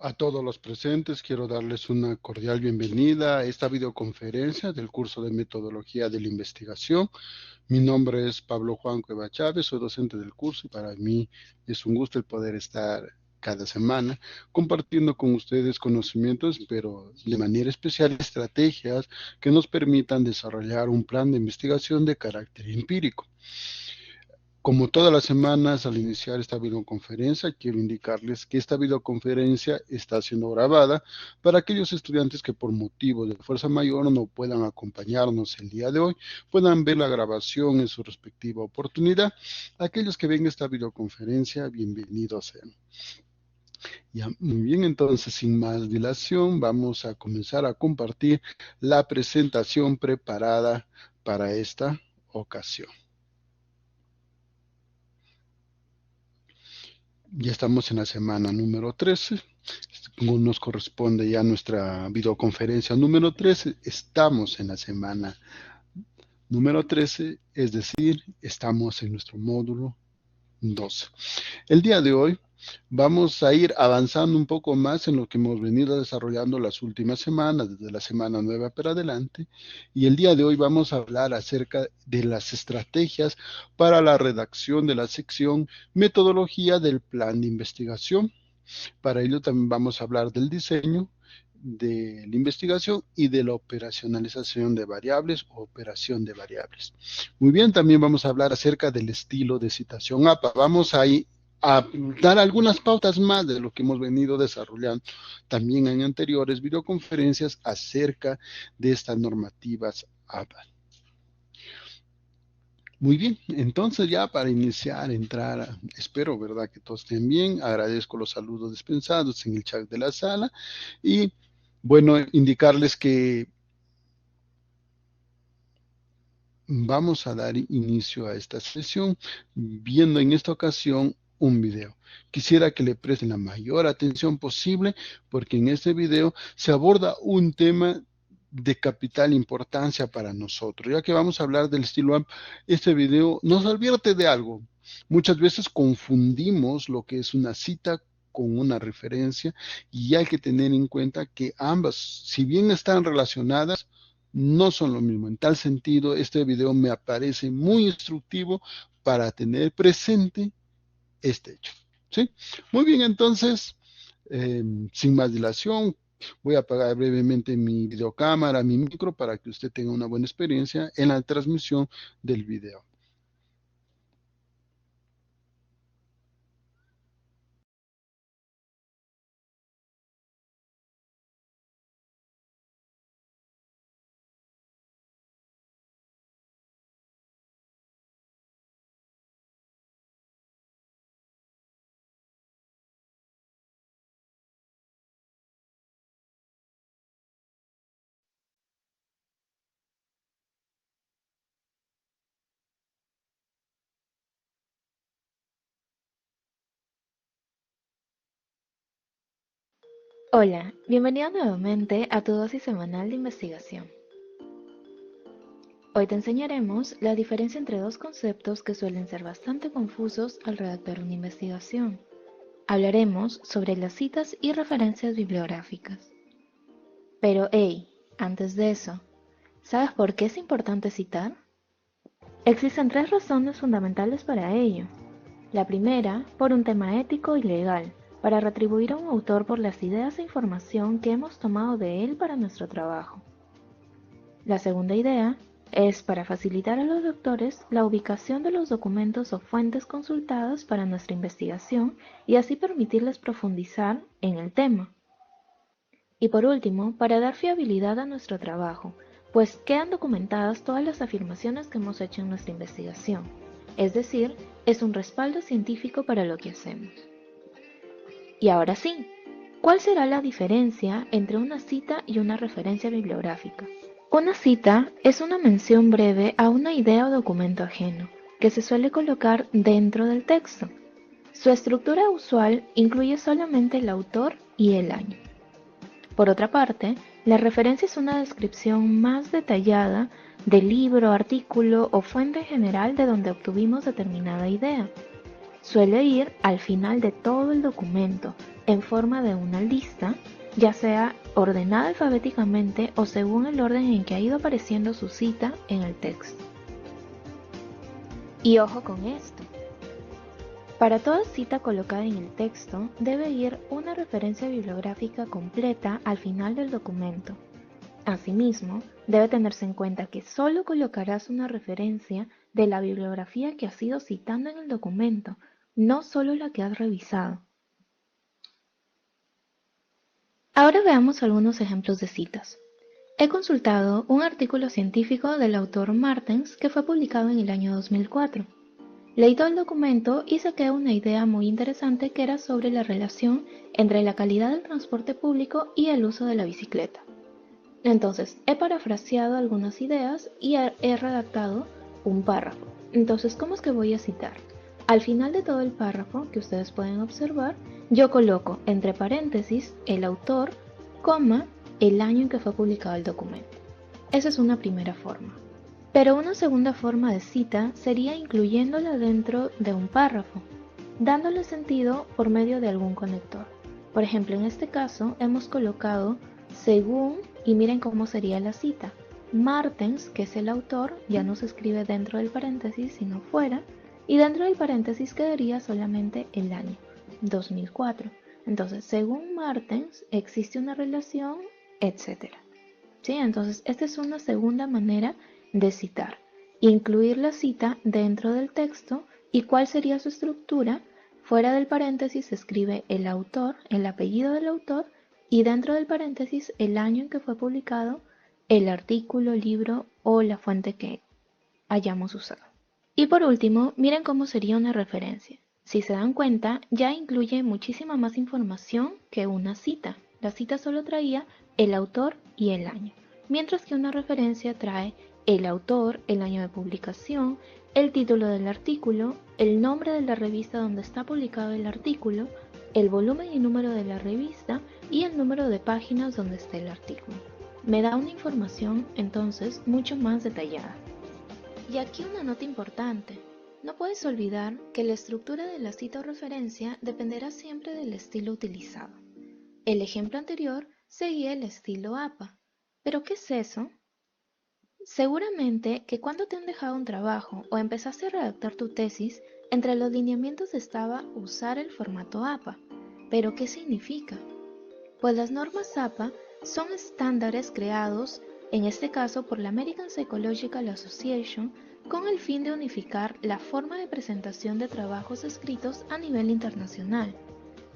A todos los presentes quiero darles una cordial bienvenida a esta videoconferencia del curso de Metodología de la Investigación. Mi nombre es Pablo Juan Cueva Chávez, soy docente del curso y para mí es un gusto el poder estar cada semana compartiendo con ustedes conocimientos, pero de manera especial estrategias que nos permitan desarrollar un plan de investigación de carácter empírico. Como todas las semanas, al iniciar esta videoconferencia, quiero indicarles que esta videoconferencia está siendo grabada para aquellos estudiantes que por motivo de fuerza mayor no puedan acompañarnos el día de hoy, puedan ver la grabación en su respectiva oportunidad. Aquellos que ven esta videoconferencia, bienvenidos sean. Ya, muy bien, entonces, sin más dilación, vamos a comenzar a compartir la presentación preparada para esta ocasión. Ya estamos en la semana número 13, como nos corresponde ya nuestra videoconferencia número 13, estamos en la semana número 13, es decir, estamos en nuestro módulo 12. El día de hoy vamos a ir avanzando un poco más en lo que hemos venido desarrollando las últimas semanas, desde la semana 9 para adelante, y el día de hoy vamos a hablar acerca de las estrategias para la redacción de la sección Metodología del Plan de Investigación. Para ello también vamos a hablar del diseño, de la investigación y de la operacionalización de variables o operación de variables. Muy bien, también vamos a hablar acerca del estilo de citación APA. Vamos a dar algunas pautas más de lo que hemos venido desarrollando también en anteriores videoconferencias acerca de estas normativas APA. Muy bien, entonces ya para iniciar, espero, ¿verdad? Que todos estén bien. Agradezco los saludos dispensados en el chat de la sala y, bueno, indicarles que vamos a dar inicio a esta sesión viendo en esta ocasión un video. Quisiera que le presten la mayor atención posible porque en este video se aborda un tema de capital importancia para nosotros. Ya que vamos a hablar del estilo AMP, este video nos advierte de algo. Muchas veces confundimos lo que es una cita con una referencia y hay que tener en cuenta que ambas, si bien están relacionadas, no son lo mismo. En tal sentido, este video me parece muy instructivo para tener presente este hecho. ¿Sí? Muy bien, entonces, sin más dilación, voy a apagar brevemente mi videocámara, mi micro, para que usted tenga una buena experiencia en la transmisión del video. Hola, bienvenido nuevamente a tu dosis semanal de investigación. Hoy te enseñaremos la diferencia entre dos conceptos que suelen ser bastante confusos al redactar una investigación. Hablaremos sobre las citas y referencias bibliográficas. Pero hey, antes de eso, ¿sabes por qué es importante citar? Existen tres razones fundamentales para ello. La primera, por un tema ético y legal, para retribuir a un autor por las ideas e información que hemos tomado de él para nuestro trabajo. La segunda idea es para facilitar a los doctores la ubicación de los documentos o fuentes consultadas para nuestra investigación y así permitirles profundizar en el tema. Y por último, para dar fiabilidad a nuestro trabajo, pues quedan documentadas todas las afirmaciones que hemos hecho en nuestra investigación, es decir, es un respaldo científico para lo que hacemos. Y ahora sí, ¿cuál será la diferencia entre una cita y una referencia bibliográfica? Una cita es una mención breve a una idea o documento ajeno, que se suele colocar dentro del texto. Su estructura usual incluye solamente el autor y el año. Por otra parte, la referencia es una descripción más detallada del libro, artículo o fuente general de donde obtuvimos determinada idea. suele ir al final de todo el documento, en forma de una lista, ya sea ordenada alfabéticamente o según el orden en que ha ido apareciendo su cita en el texto. Y ojo con esto. Para toda cita colocada en el texto, debe ir una referencia bibliográfica completa al final del documento. Asimismo, debe tenerse en cuenta que solo colocarás una referencia de la bibliografía que has ido citando en el documento, no solo la que has revisado. Ahora veamos algunos ejemplos de citas. He consultado un artículo científico del autor Martens que fue publicado en el año 2004. Leí todo el documento y saqué una idea muy interesante que era sobre la relación entre la calidad del transporte público y el uso de la bicicleta. Entonces, he parafraseado algunas ideas y he redactado un párrafo. Entonces, ¿cómo es que voy a citar? Al final de todo el párrafo, que ustedes pueden observar, yo coloco entre paréntesis el autor, coma, el año en que fue publicado el documento. Esa es una primera forma. Pero una segunda forma de cita sería incluyéndola dentro de un párrafo, dándole sentido por medio de algún conector. Por ejemplo, en este caso hemos colocado según, y miren cómo sería la cita. Martens, que es el autor, ya no se escribe dentro del paréntesis, sino fuera, y dentro del paréntesis quedaría solamente el año, 2004. Entonces, según Martens, existe una relación, etc. ¿Sí? Entonces, esta es una segunda manera de citar. Incluir la cita dentro del texto y cuál sería su estructura. Fuera del paréntesis se escribe el autor, el apellido del autor, y dentro del paréntesis el año en que fue publicado el artículo, libro o la fuente que hayamos usado. Y por último, miren cómo sería una referencia. Si se dan cuenta, ya incluye muchísima más información que una cita. La cita solo traía el autor y el año, mientras que una referencia trae el autor, el año de publicación, el título del artículo, el nombre de la revista donde está publicado el artículo, el volumen y número de la revista y el número de páginas donde está el artículo. Me da una información entonces mucho más detallada. Y aquí una nota importante. No puedes olvidar que la estructura de la cita o referencia dependerá siempre del estilo utilizado. El ejemplo anterior seguía el estilo APA. ¿Pero qué es eso? Seguramente que cuando te han dejado un trabajo o empezaste a redactar tu tesis, entre los lineamientos estaba usar el formato APA. ¿Pero qué significa? Pues las normas APA son estándares creados, en este caso por la American Psychological Association, con el fin de unificar la forma de presentación de trabajos escritos a nivel internacional.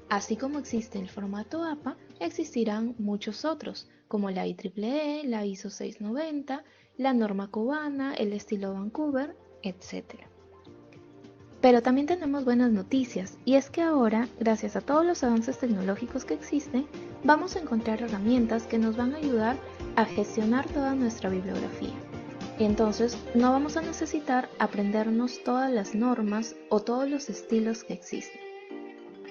Así como existe el formato APA, existirán muchos otros, como la IEEE, la ISO 690, la norma cubana, el estilo Vancouver, etc. Pero también tenemos buenas noticias, y es que ahora, gracias a todos los avances tecnológicos que existen, vamos a encontrar herramientas que nos van a ayudar a gestionar toda nuestra bibliografía. Entonces, no vamos a necesitar aprendernos todas las normas o todos los estilos que existen.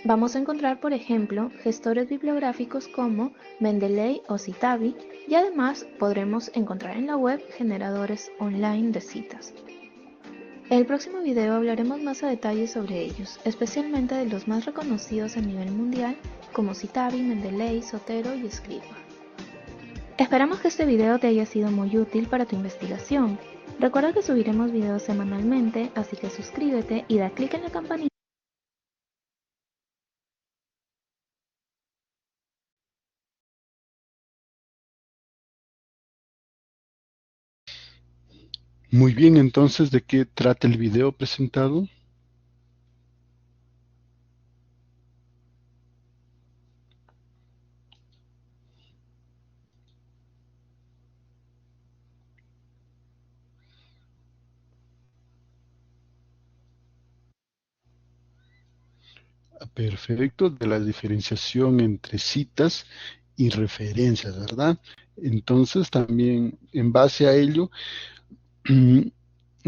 Vamos a encontrar, por ejemplo, gestores bibliográficos como Mendeley o Citavi, y además podremos encontrar en la web generadores online de citas. En el próximo video hablaremos más a detalle sobre ellos, especialmente de los más reconocidos a nivel mundial como Citavi, Mendeley, Zotero y Scriba. Esperamos que este video te haya sido muy útil para tu investigación. Recuerda que subiremos videos semanalmente, así que suscríbete y da clic en la campanita. Muy bien, entonces, ¿de qué trata el video presentado? Perfecto, de la diferenciación entre citas y referencias, ¿verdad? Entonces, también en base a ello,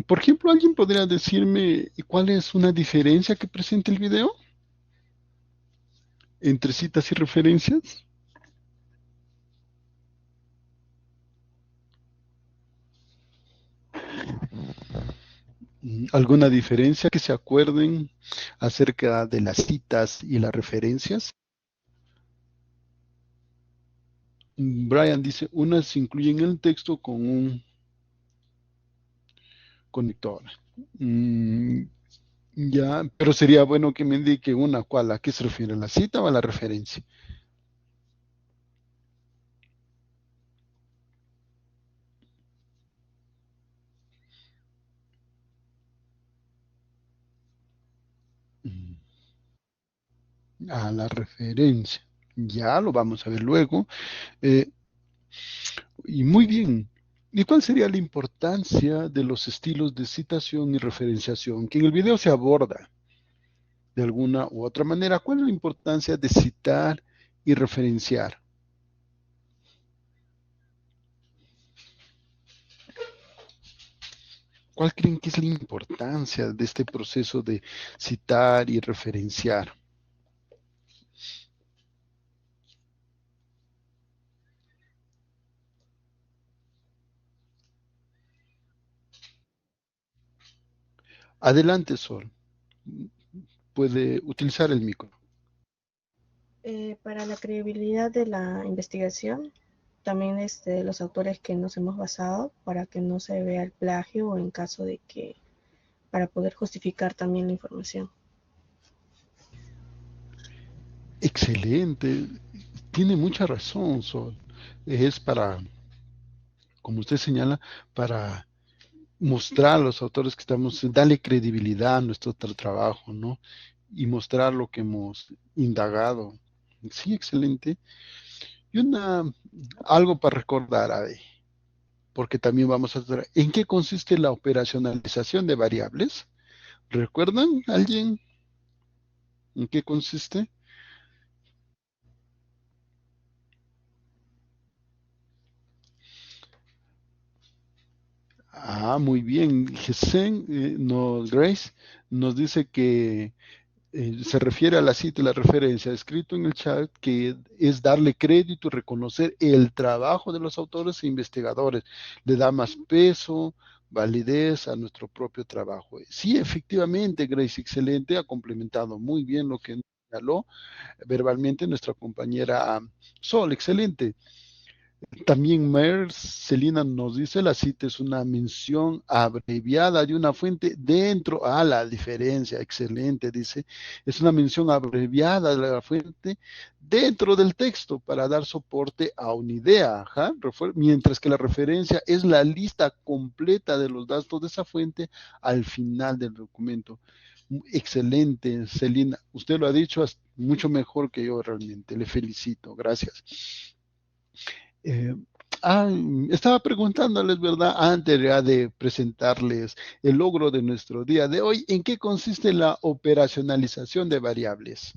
por ejemplo, ¿alguien podría decirme cuál es una diferencia que presenta el video entre citas y referencias? ¿Alguna diferencia que se acuerden acerca de las citas y las referencias? Brian dice, unas se incluyen en el texto con un conector. Mm, ya, pero sería bueno que me indique una, ¿cuál? ¿A qué se refiere? ¿La cita o a la referencia? Mm, A la referencia. Ya lo vamos a ver luego. Eh, y muy bien. ¿Y cuál sería la importancia de los estilos de citación y referenciación? Que en el video se aborda de alguna u otra manera. ¿Cuál es la importancia de citar y referenciar? ¿Cuál creen que es la importancia de este proceso de citar y referenciar? Adelante, Sol. Puede utilizar el micro. Para la credibilidad de la investigación, también los autores que nos hemos basado para que no se vea el plagio o en caso de que, para poder justificar también la información. Excelente. Tiene mucha razón, Sol. Es para, como usted señala, para mostrar a los autores que estamos, darle credibilidad a nuestro trabajo, ¿no? Y mostrar lo que hemos indagado. Sí, excelente. Y algo para recordar, Ade, porque también vamos a ver en qué consiste la operacionalización de variables. ¿Recuerdan alguien en qué consiste? Muy bien. Gesen, Grace nos dice que se refiere a la cita y la referencia escrito en el chat, que es darle crédito y reconocer el trabajo de los autores e investigadores. Le da más peso, validez a nuestro propio trabajo. Sí, efectivamente, Grace, excelente, ha complementado muy bien lo que señaló verbalmente nuestra compañera Sol, excelente. También Mers, Celina nos dice, la cita es una mención abreviada de una fuente dentro, la diferencia, excelente, dice, es una mención abreviada de la fuente dentro del texto para dar soporte a una idea, ajá, mientras que la referencia es la lista completa de los datos de esa fuente al final del documento. Excelente, Celina, usted lo ha dicho mucho mejor que yo realmente, le felicito, gracias. Eh, Estaba preguntándoles, ¿verdad? Antes ya de presentarles el logro de nuestro día de hoy, ¿en qué consiste la operacionalización de variables?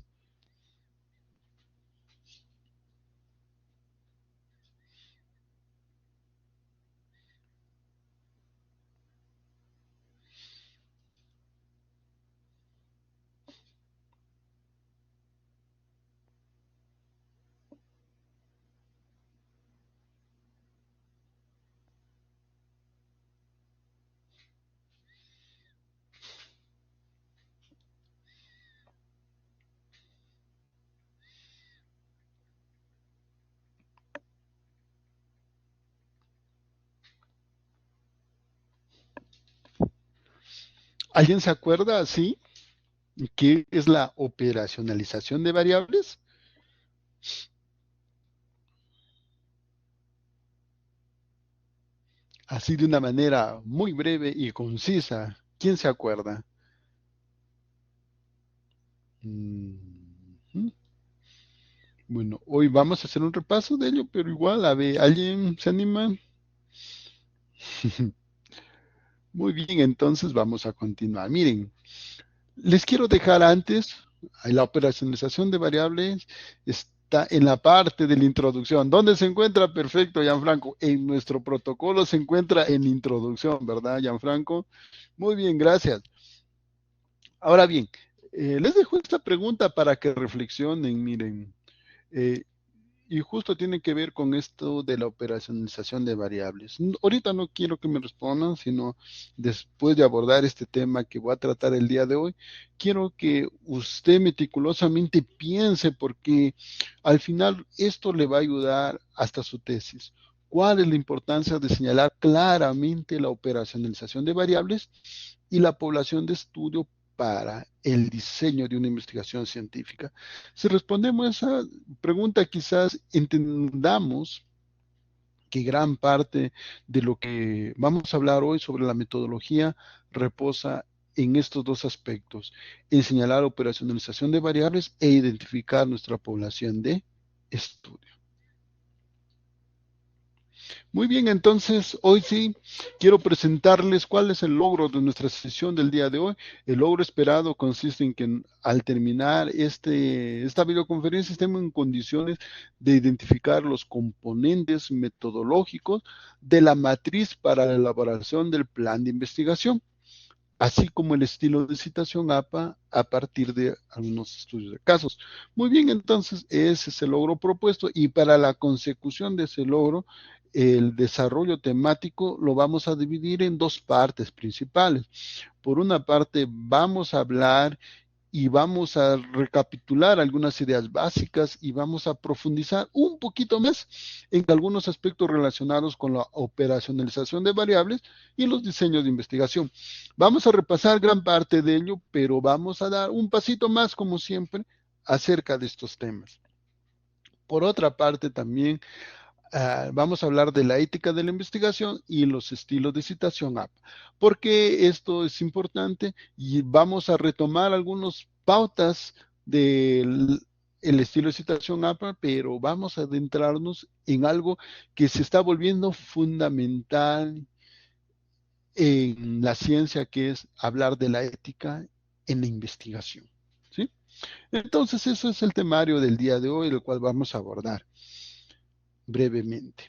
¿Alguien se acuerda así? ¿Qué es la operacionalización de variables? Así de una manera muy breve y concisa. ¿Quién se acuerda? Mm, Bueno, hoy vamos a hacer un repaso de ello, pero igual, a ver, ¿alguien se anima? Muy bien, entonces vamos a continuar. Miren, les quiero dejar antes, la operacionalización de variables está en la parte de la introducción. ¿Dónde se encuentra? Perfecto, Gianfranco. En nuestro protocolo se encuentra en la introducción, ¿verdad, Gianfranco? Muy bien, gracias. Ahora bien, les dejo esta pregunta para que reflexionen. Miren, eh, Y justo tiene que ver con esto de la operacionalización de variables. Ahorita no quiero que me respondan, sino después de abordar este tema que voy a tratar el día de hoy, quiero que usted meticulosamente piense, porque al final esto le va a ayudar hasta su tesis. ¿Cuál es la importancia de señalar claramente la operacionalización de variables y la población de estudio para el diseño de una investigación científica? Si respondemos a esa pregunta, quizás entendamos que gran parte de lo que vamos a hablar hoy sobre la metodología reposa en estos dos aspectos: en señalar operacionalización de variables e identificar nuestra población de estudio. Muy bien, entonces hoy sí quiero presentarles cuál es el logro de nuestra sesión del día de hoy. El logro esperado consiste en que al terminar esta videoconferencia estemos en condiciones de identificar los componentes metodológicos de la matriz para la elaboración del plan de investigación, así como el estilo de citación APA a partir de algunos estudios de casos. Muy bien, entonces ese es el logro propuesto, y para la consecución de ese logro, el desarrollo temático lo vamos a dividir en dos partes principales. Por una parte, vamos a hablar y vamos a recapitular algunas ideas básicas y vamos a profundizar un poquito más en algunos aspectos relacionados con la operacionalización de variables y los diseños de investigación. Vamos a repasar gran parte de ello, pero vamos a dar un pasito más, como siempre, acerca de estos temas. Por otra parte, también vamos a hablar de la ética de la investigación y los estilos de citación APA. ¿Por qué esto es importante? Y vamos a retomar algunas pautas del estilo de citación APA, pero vamos a adentrarnos en algo que se está volviendo fundamental en la ciencia, que es hablar de la ética en la investigación. ¿Sí? Entonces, eso es el temario del día de hoy, el cual vamos a abordar brevemente.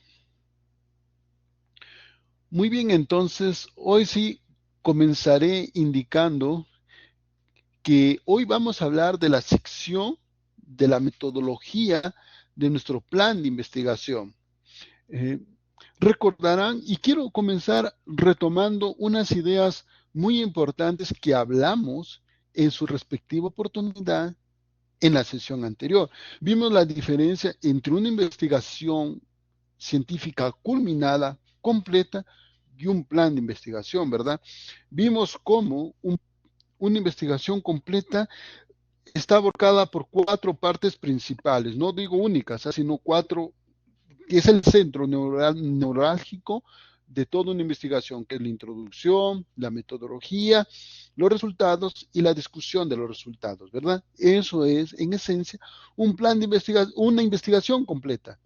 Muy bien, entonces hoy sí comenzaré indicando que hoy vamos a hablar de la sección de la metodología de nuestro plan de investigación. Eh, Recordarán, y quiero comenzar retomando unas ideas muy importantes que hablamos en su respectiva oportunidad en la sesión anterior. Vimos la diferencia entre una investigación científica culminada, completa, y un plan de investigación, ¿verdad? Vimos cómo una investigación completa está abocada por cuatro partes principales, no digo únicas, sino cuatro, que es el centro neurálgico de toda una investigación, que es la introducción, la metodología, los resultados y la discusión de los resultados, ¿verdad? Eso es, en esencia, un plan de investigación, una investigación completa.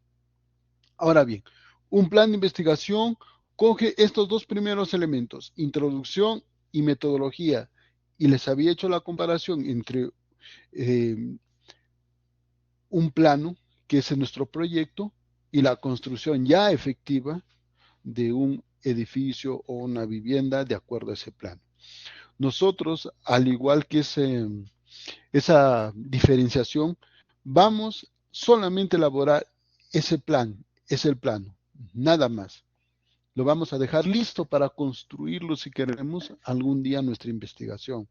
Ahora bien, un plan de investigación coge estos dos primeros elementos, introducción y metodología, y les había hecho la comparación entre eh, un plano, que es nuestro proyecto, y la construcción ya efectiva de un edificio o una vivienda de acuerdo a ese plano. Nosotros, al igual que esa diferenciación, vamos solamente a elaborar ese plan, es el plano, nada más. Lo vamos a dejar listo para construirlo si queremos algún día nuestra investigación,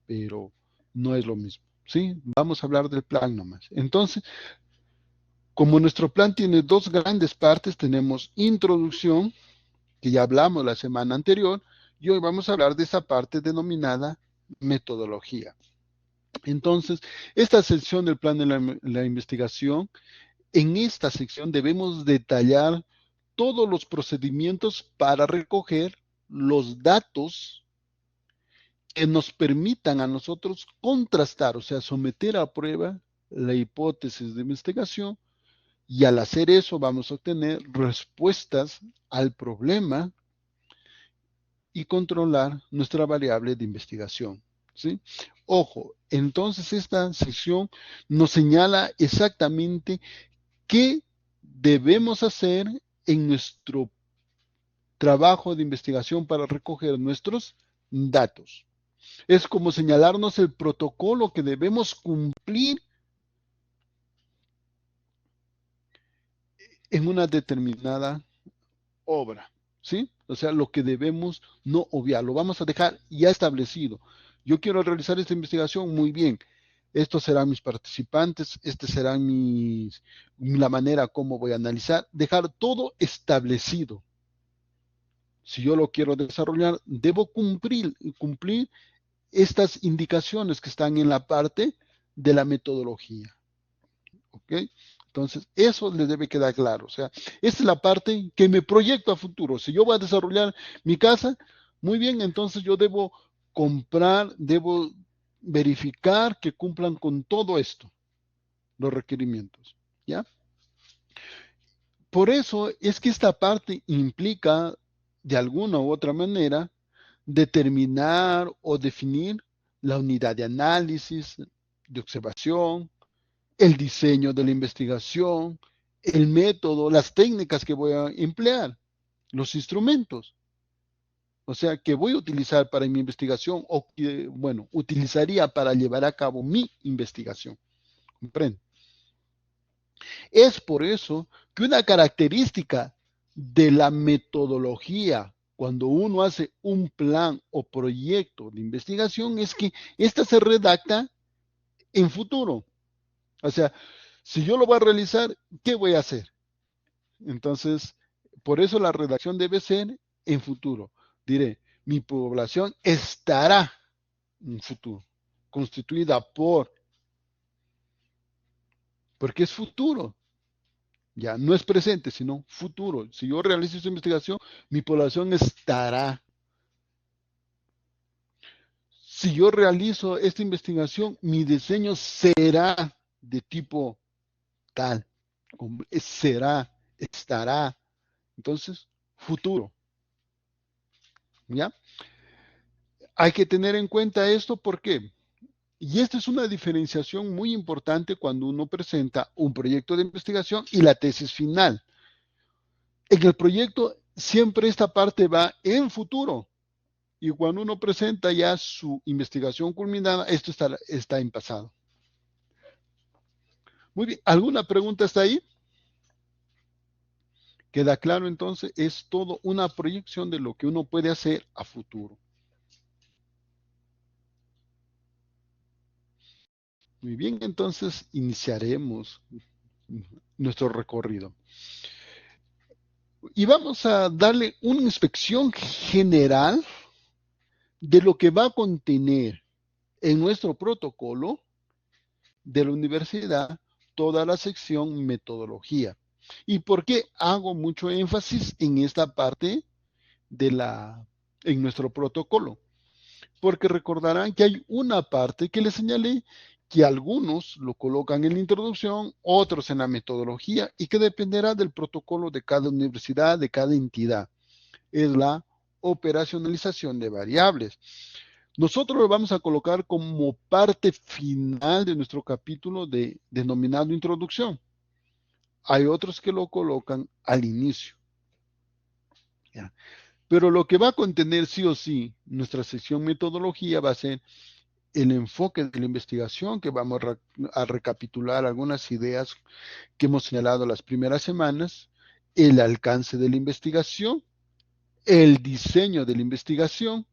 pero no es lo mismo, ¿sí? Vamos a hablar del plan nomás. Entonces, como nuestro plan tiene dos grandes partes, tenemos introducción, que ya hablamos la semana anterior, y hoy vamos a hablar de esa parte denominada metodología. Entonces, esta sección del plan de la investigación, en esta sección debemos detallar todos los procedimientos para recoger los datos que nos permitan a nosotros contrastar, o sea, someter a prueba la hipótesis de investigación, y al hacer eso vamos a obtener respuestas al problema y controlar nuestra variable de investigación, ¿sí? Ojo, entonces esta sección nos señala exactamente qué debemos hacer en nuestro trabajo de investigación para recoger nuestros datos. Es como señalarnos el protocolo que debemos cumplir en una determinada obra, ¿sí? O sea, lo que debemos no obviar, lo vamos a dejar ya establecido. Yo quiero realizar esta investigación, muy bien. Estos serán mis participantes, este serán la manera como voy a analizar, dejar todo establecido. Si yo lo quiero desarrollar, debo cumplir estas indicaciones que están en la parte de la metodología. ¿Ok? Entonces, eso le debe quedar claro. O sea, esta es la parte que me proyecto a futuro. Si yo voy a desarrollar mi casa, muy bien, entonces yo debo comprar, debo verificar que cumplan con todo esto, los requerimientos. ¿Ya? Por eso es que esta parte implica, de alguna u otra manera, determinar o definir la unidad de análisis, de observación, el diseño de la investigación, el método, las técnicas que voy a emplear, los instrumentos. O sea, que voy a utilizar para mi investigación o que, bueno, utilizaría para llevar a cabo mi investigación. ¿Comprende? Es por eso que una característica de la metodología cuando uno hace un plan o proyecto de investigación es que ésta se redacta en futuro. O sea, si yo lo voy a realizar, ¿qué voy a hacer? Entonces, por eso la redacción debe ser en futuro. Diré, mi población estará en futuro, constituida porque es futuro. Ya no es presente, sino futuro. Si yo realizo esa investigación, mi población estará. Si yo realizo esta investigación, mi diseño será de tipo tal. Será, estará. Entonces, futuro. ¿Ya? Hay que tener en cuenta esto porque, y esta es una diferenciación muy importante cuando uno presenta un proyecto de investigación y la tesis final. En el proyecto siempre esta parte va en futuro. Y cuando uno presenta ya su investigación culminada, esto está en pasado. Muy bien, ¿alguna pregunta está ahí? Queda claro entonces, es todo una proyección de lo que uno puede hacer a futuro. Muy bien, entonces iniciaremos nuestro recorrido. Y vamos a darle una inspección general de lo que va a contener en nuestro protocolo de la universidad toda la sección metodología. ¿Y por qué hago mucho énfasis en esta parte en nuestro protocolo? Porque recordarán que hay una parte que les señalé que algunos lo colocan en la introducción, otros en la metodología y que dependerá del protocolo de cada universidad, de cada entidad. Es la operacionalización de variables. Nosotros lo vamos a colocar como parte final de nuestro capítulo denominado introducción. Hay otros que lo colocan al inicio. ¿Ya? Pero lo que va a contener sí o sí nuestra sección metodología va a ser el enfoque de la investigación, que vamos a recapitular algunas ideas que hemos señalado las primeras semanas, el alcance de la investigación, el diseño de la investigación,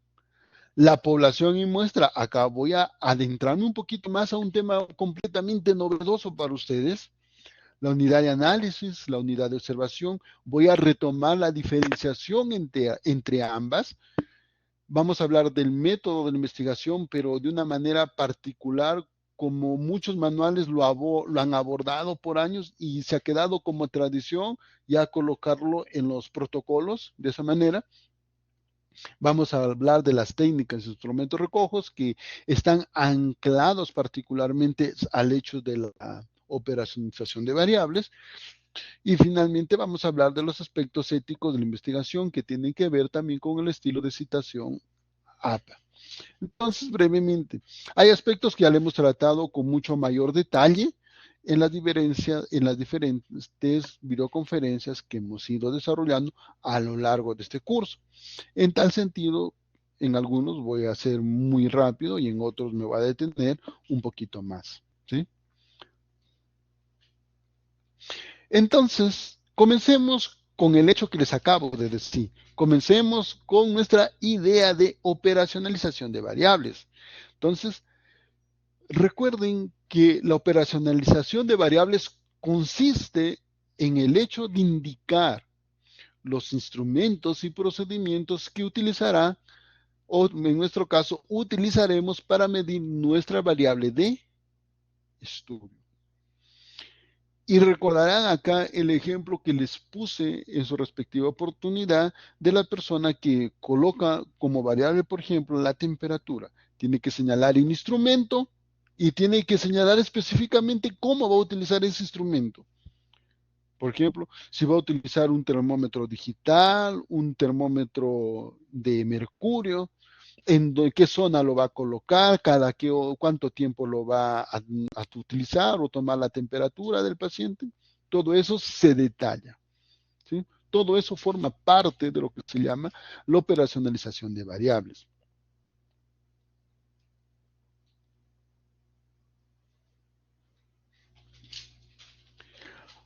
la población y muestra. Acá voy a adentrarme un poquito más a un tema completamente novedoso para ustedes. La unidad de análisis, la unidad de observación. Voy a retomar la diferenciación entre ambas. Vamos a hablar del método de la investigación, pero de una manera particular, como muchos manuales lo han abordado por años y se ha quedado como tradición ya colocarlo en los protocolos de esa manera. Vamos a hablar de las técnicas de instrumentos recojos que están anclados particularmente al hecho de la operacionalización de variables. Y finalmente vamos a hablar de los aspectos éticos de la investigación que tienen que ver también con el estilo de citación APA. Entonces, brevemente, hay aspectos que ya le hemos tratado con mucho mayor detalle en las diferentes videoconferencias que hemos ido desarrollando a lo largo de este curso. En tal sentido, en algunos voy a hacer muy rápido y en otros me voy a detener un poquito más, ¿sí? Entonces, Comencemos con el hecho que les acabo de decir. Comencemos con nuestra idea de operacionalización de variables. Entonces, recuerden que la operacionalización de variables consiste en el hecho de indicar los instrumentos y procedimientos que utilizará, o en nuestro caso, utilizaremos para medir nuestra variable de estudio. Y recordarán acá el ejemplo que les puse en su respectiva oportunidad de la persona que coloca como variable, por ejemplo, la temperatura. Tiene que señalar un instrumento y tiene que señalar específicamente cómo va a utilizar ese instrumento. Por ejemplo, si va a utilizar un termómetro digital, un termómetro de mercurio, en qué zona lo va a colocar, cuánto tiempo lo va a utilizar o tomar la temperatura del paciente. Todo eso se detalla, ¿sí? Todo eso forma parte de lo que se llama la operacionalización de variables.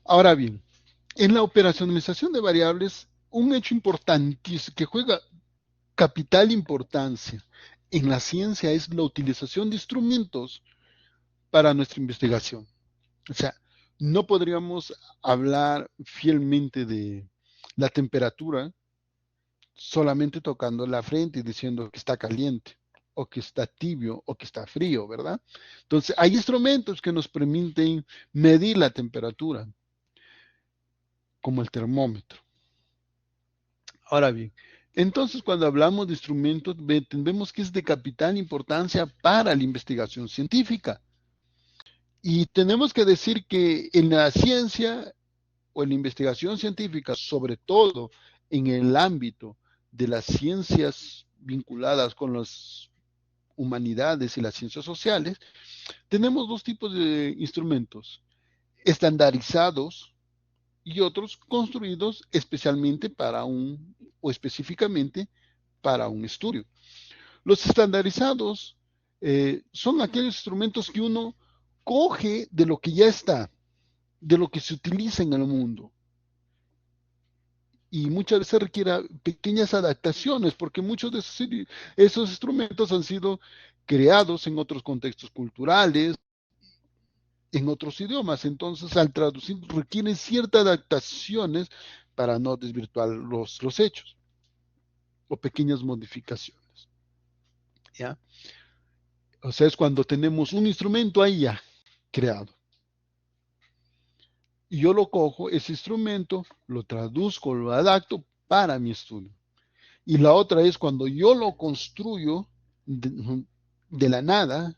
Ahora bien, en la operacionalización de variables, un hecho importantísimo que juega capital importancia en la ciencia es la utilización de instrumentos para nuestra investigación. O sea, no podríamos hablar fielmente de la temperatura solamente tocando la frente y diciendo que está caliente, o que está tibio, o que está frío, ¿verdad? Entonces, hay instrumentos que nos permiten medir la temperatura, como el termómetro. Ahora bien, entonces cuando hablamos de instrumentos, vemos que es de capital importancia para la investigación científica. Y tenemos que decir que en la ciencia o en la investigación científica, sobre todo en el ámbito de las ciencias vinculadas con las humanidades y las ciencias sociales, tenemos dos tipos de instrumentos: estandarizados y otros construidos especialmente para o específicamente para un estudio. Los estandarizados son aquellos instrumentos que uno coge de lo que ya está, de lo que se utiliza en el mundo. Y muchas veces requiere pequeñas adaptaciones, porque muchos de esos instrumentos han sido creados en otros contextos culturales, en otros idiomas. Entonces, al traducir, requieren ciertas adaptaciones para no desvirtuar los hechos o pequeñas modificaciones. ¿Ya? O sea, es cuando tenemos un instrumento ahí ya creado. Y yo lo cojo, ese instrumento, lo traduzco, lo adapto para mi estudio. Y la otra es cuando yo lo construyo de la nada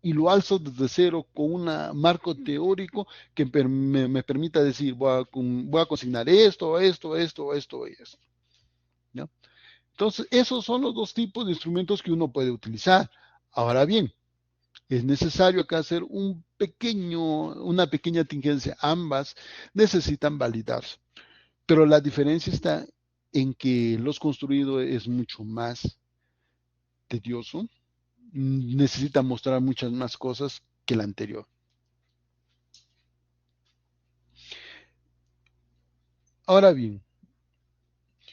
y lo alzo desde cero con un marco teórico que me permita decir, voy a consignar esto, esto, esto, esto y esto. ¿Ya? Entonces, esos son los dos tipos de instrumentos que uno puede utilizar. Ahora bien, es necesario acá hacer una pequeña tingencia. Ambas necesitan validarse. Pero la diferencia está en que los construidos es mucho más tedioso, necesita mostrar muchas más cosas que la anterior. Ahora bien,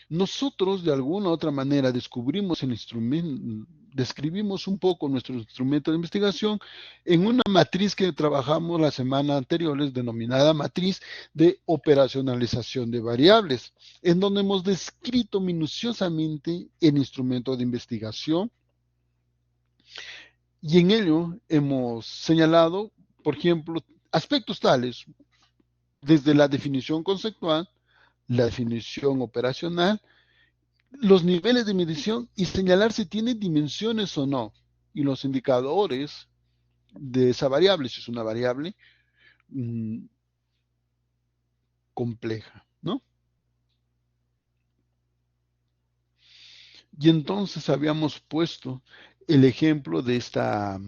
nosotros de alguna u otra manera descubrimos el instrumento, describimos un poco nuestro instrumento de investigación en una matriz que trabajamos la semana anterior, denominada matriz de operacionalización de variables, en donde hemos descrito minuciosamente el instrumento de investigación. Y en ello hemos señalado, por ejemplo, aspectos tales desde la definición conceptual, la definición operacional, los niveles de medición y señalar si tiene dimensiones o no, y los indicadores de esa variable, si es una variable compleja, ¿no? Y entonces habíamos puesto el ejemplo de esta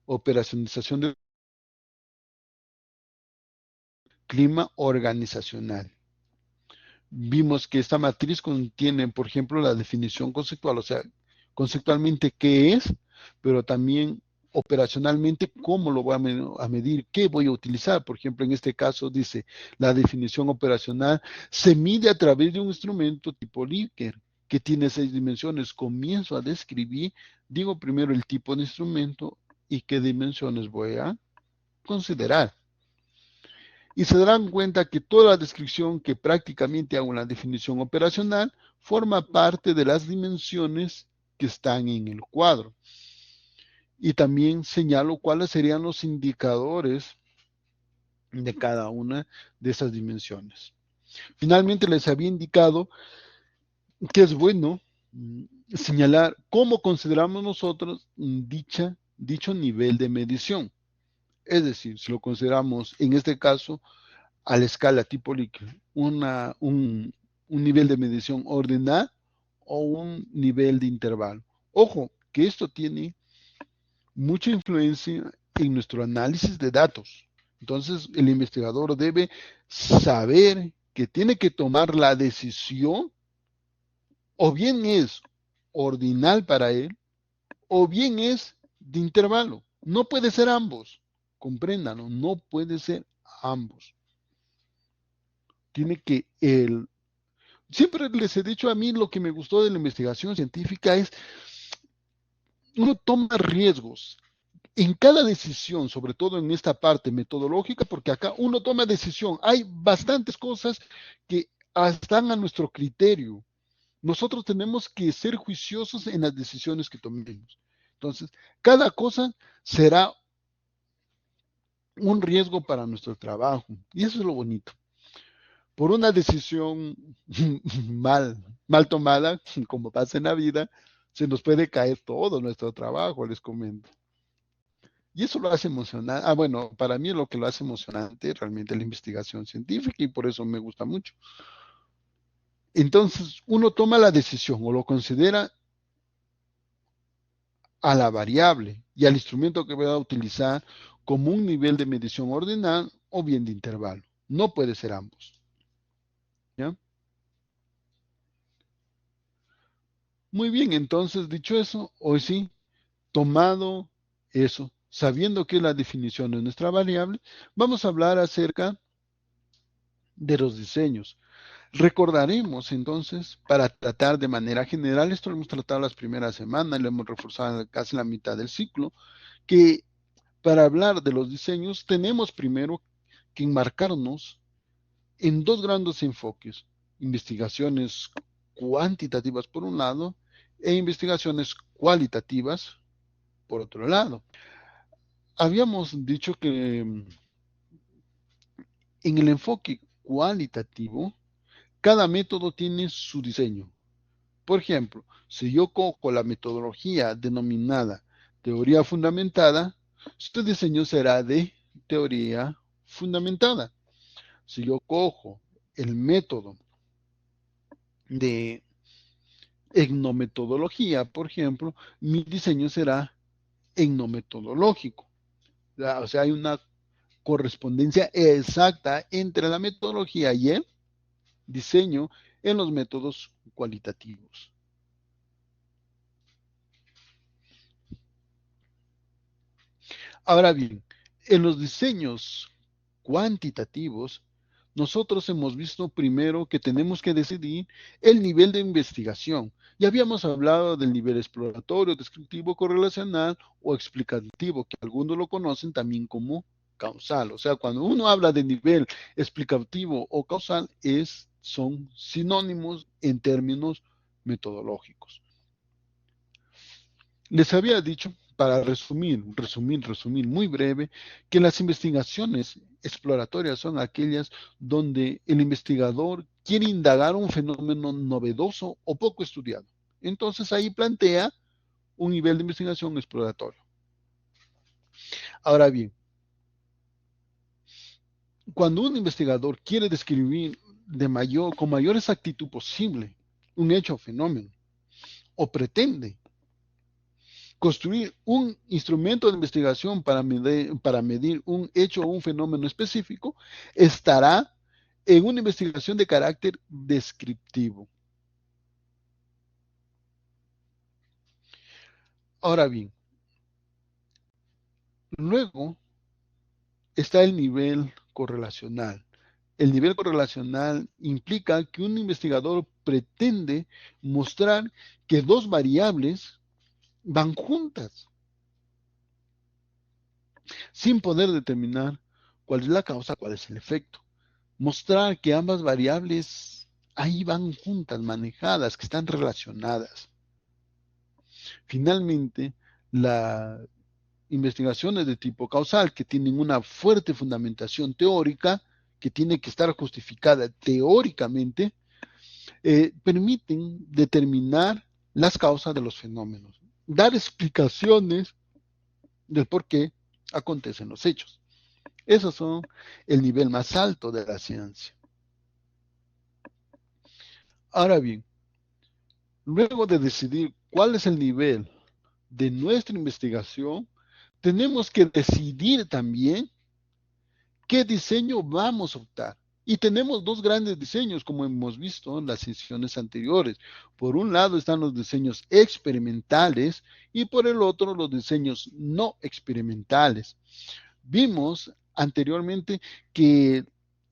operacionalización de clima organizacional. Vimos que esta matriz contiene, por ejemplo, la definición conceptual, o sea, conceptualmente qué es, pero también operacionalmente cómo lo voy a medir, qué voy a utilizar. Por ejemplo, en este caso dice, la definición operacional se mide a través de un instrumento tipo Likert, que tiene 6 dimensiones. Comienzo a describir, digo primero el tipo de instrumento y qué dimensiones voy a considerar. Y se darán cuenta que toda la descripción que prácticamente hago en la definición operacional forma parte de las dimensiones que están en el cuadro. Y también señalo cuáles serían los indicadores de cada una de esas dimensiones. Finalmente les había indicado que es bueno señalar cómo consideramos nosotros dicho nivel de medición. Es decir, si lo consideramos en este caso a la escala tipo Likert, un nivel de medición ordinal o un nivel de intervalo. Ojo, que esto tiene mucha influencia en nuestro análisis de datos. Entonces, el investigador debe saber que tiene que tomar la decisión, o bien es ordinal para él, o bien es de intervalo. No puede ser ambos. Compréndanlo, no puede ser ambos. Tiene que siempre les he dicho, a mí lo que me gustó de la investigación científica es uno toma riesgos en cada decisión, sobre todo en esta parte metodológica, porque acá uno toma decisión. Hay bastantes cosas que están a nuestro criterio. Nosotros tenemos que ser juiciosos en las decisiones que tomemos. Entonces, cada cosa será un riesgo para nuestro trabajo. Y eso es lo bonito. Por una decisión mal tomada, como pasa en la vida, se nos puede caer todo nuestro trabajo, les comento. Y eso lo hace emocionante. Bueno, para mí lo que lo hace emocionante realmente la investigación científica y por eso me gusta mucho. Entonces, uno toma la decisión o lo considera a la variable y al instrumento que voy a utilizar como un nivel de medición ordinal o bien de intervalo. No puede ser ambos. ¿Ya? Muy bien, entonces, dicho eso, hoy sí, tomado eso, sabiendo que es la definición de nuestra variable, vamos a hablar acerca de los diseños. Recordaremos entonces, para tratar de manera general, esto lo hemos tratado las primeras semanas, lo hemos reforzado casi la mitad del ciclo, que para hablar de los diseños tenemos primero que enmarcarnos en dos grandes enfoques, investigaciones cuantitativas por un lado e investigaciones cualitativas por otro lado. Habíamos dicho que en el enfoque cualitativo, cada método tiene su diseño. Por ejemplo, si yo cojo la metodología denominada teoría fundamentada, su diseño será de teoría fundamentada. Si yo cojo el método de etnometodología, por ejemplo, mi diseño será etnometodológico. O sea, hay una correspondencia exacta entre la metodología y el diseño en los métodos cualitativos. Ahora bien, en los diseños cuantitativos, nosotros hemos visto primero que tenemos que decidir el nivel de investigación. Ya habíamos hablado del nivel exploratorio, descriptivo, correlacional o explicativo, que algunos lo conocen también como causal. O sea, cuando uno habla de nivel explicativo o causal, son sinónimos en términos metodológicos. Les había dicho, para resumir muy breve, que las investigaciones exploratorias son aquellas donde el investigador quiere indagar un fenómeno novedoso o poco estudiado. Entonces ahí plantea un nivel de investigación exploratorio. Ahora bien, cuando un investigador quiere describir con mayor exactitud posible un hecho o fenómeno, o pretende construir un instrumento de investigación para medir un hecho o un fenómeno específico, estará en una investigación de carácter descriptivo. Ahora bien, Luego está el nivel correlacional. El nivel correlacional implica que un investigador pretende mostrar que dos variables van juntas, sin poder determinar cuál es la causa, cuál es el efecto. Mostrar que ambas variables ahí van juntas, manejadas, que están relacionadas. Finalmente, las investigaciones de tipo causal, que tienen una fuerte fundamentación teórica, que tiene que estar justificada teóricamente, permiten determinar las causas de los fenómenos, dar explicaciones del por qué acontecen los hechos. Esos son el nivel más alto de la ciencia. Ahora bien, luego de decidir cuál es el nivel de nuestra investigación, tenemos que decidir también qué diseño vamos a optar. Y tenemos dos grandes diseños, como hemos visto en las sesiones anteriores. Por un lado están los diseños experimentales y por el otro los diseños no experimentales. Vimos anteriormente que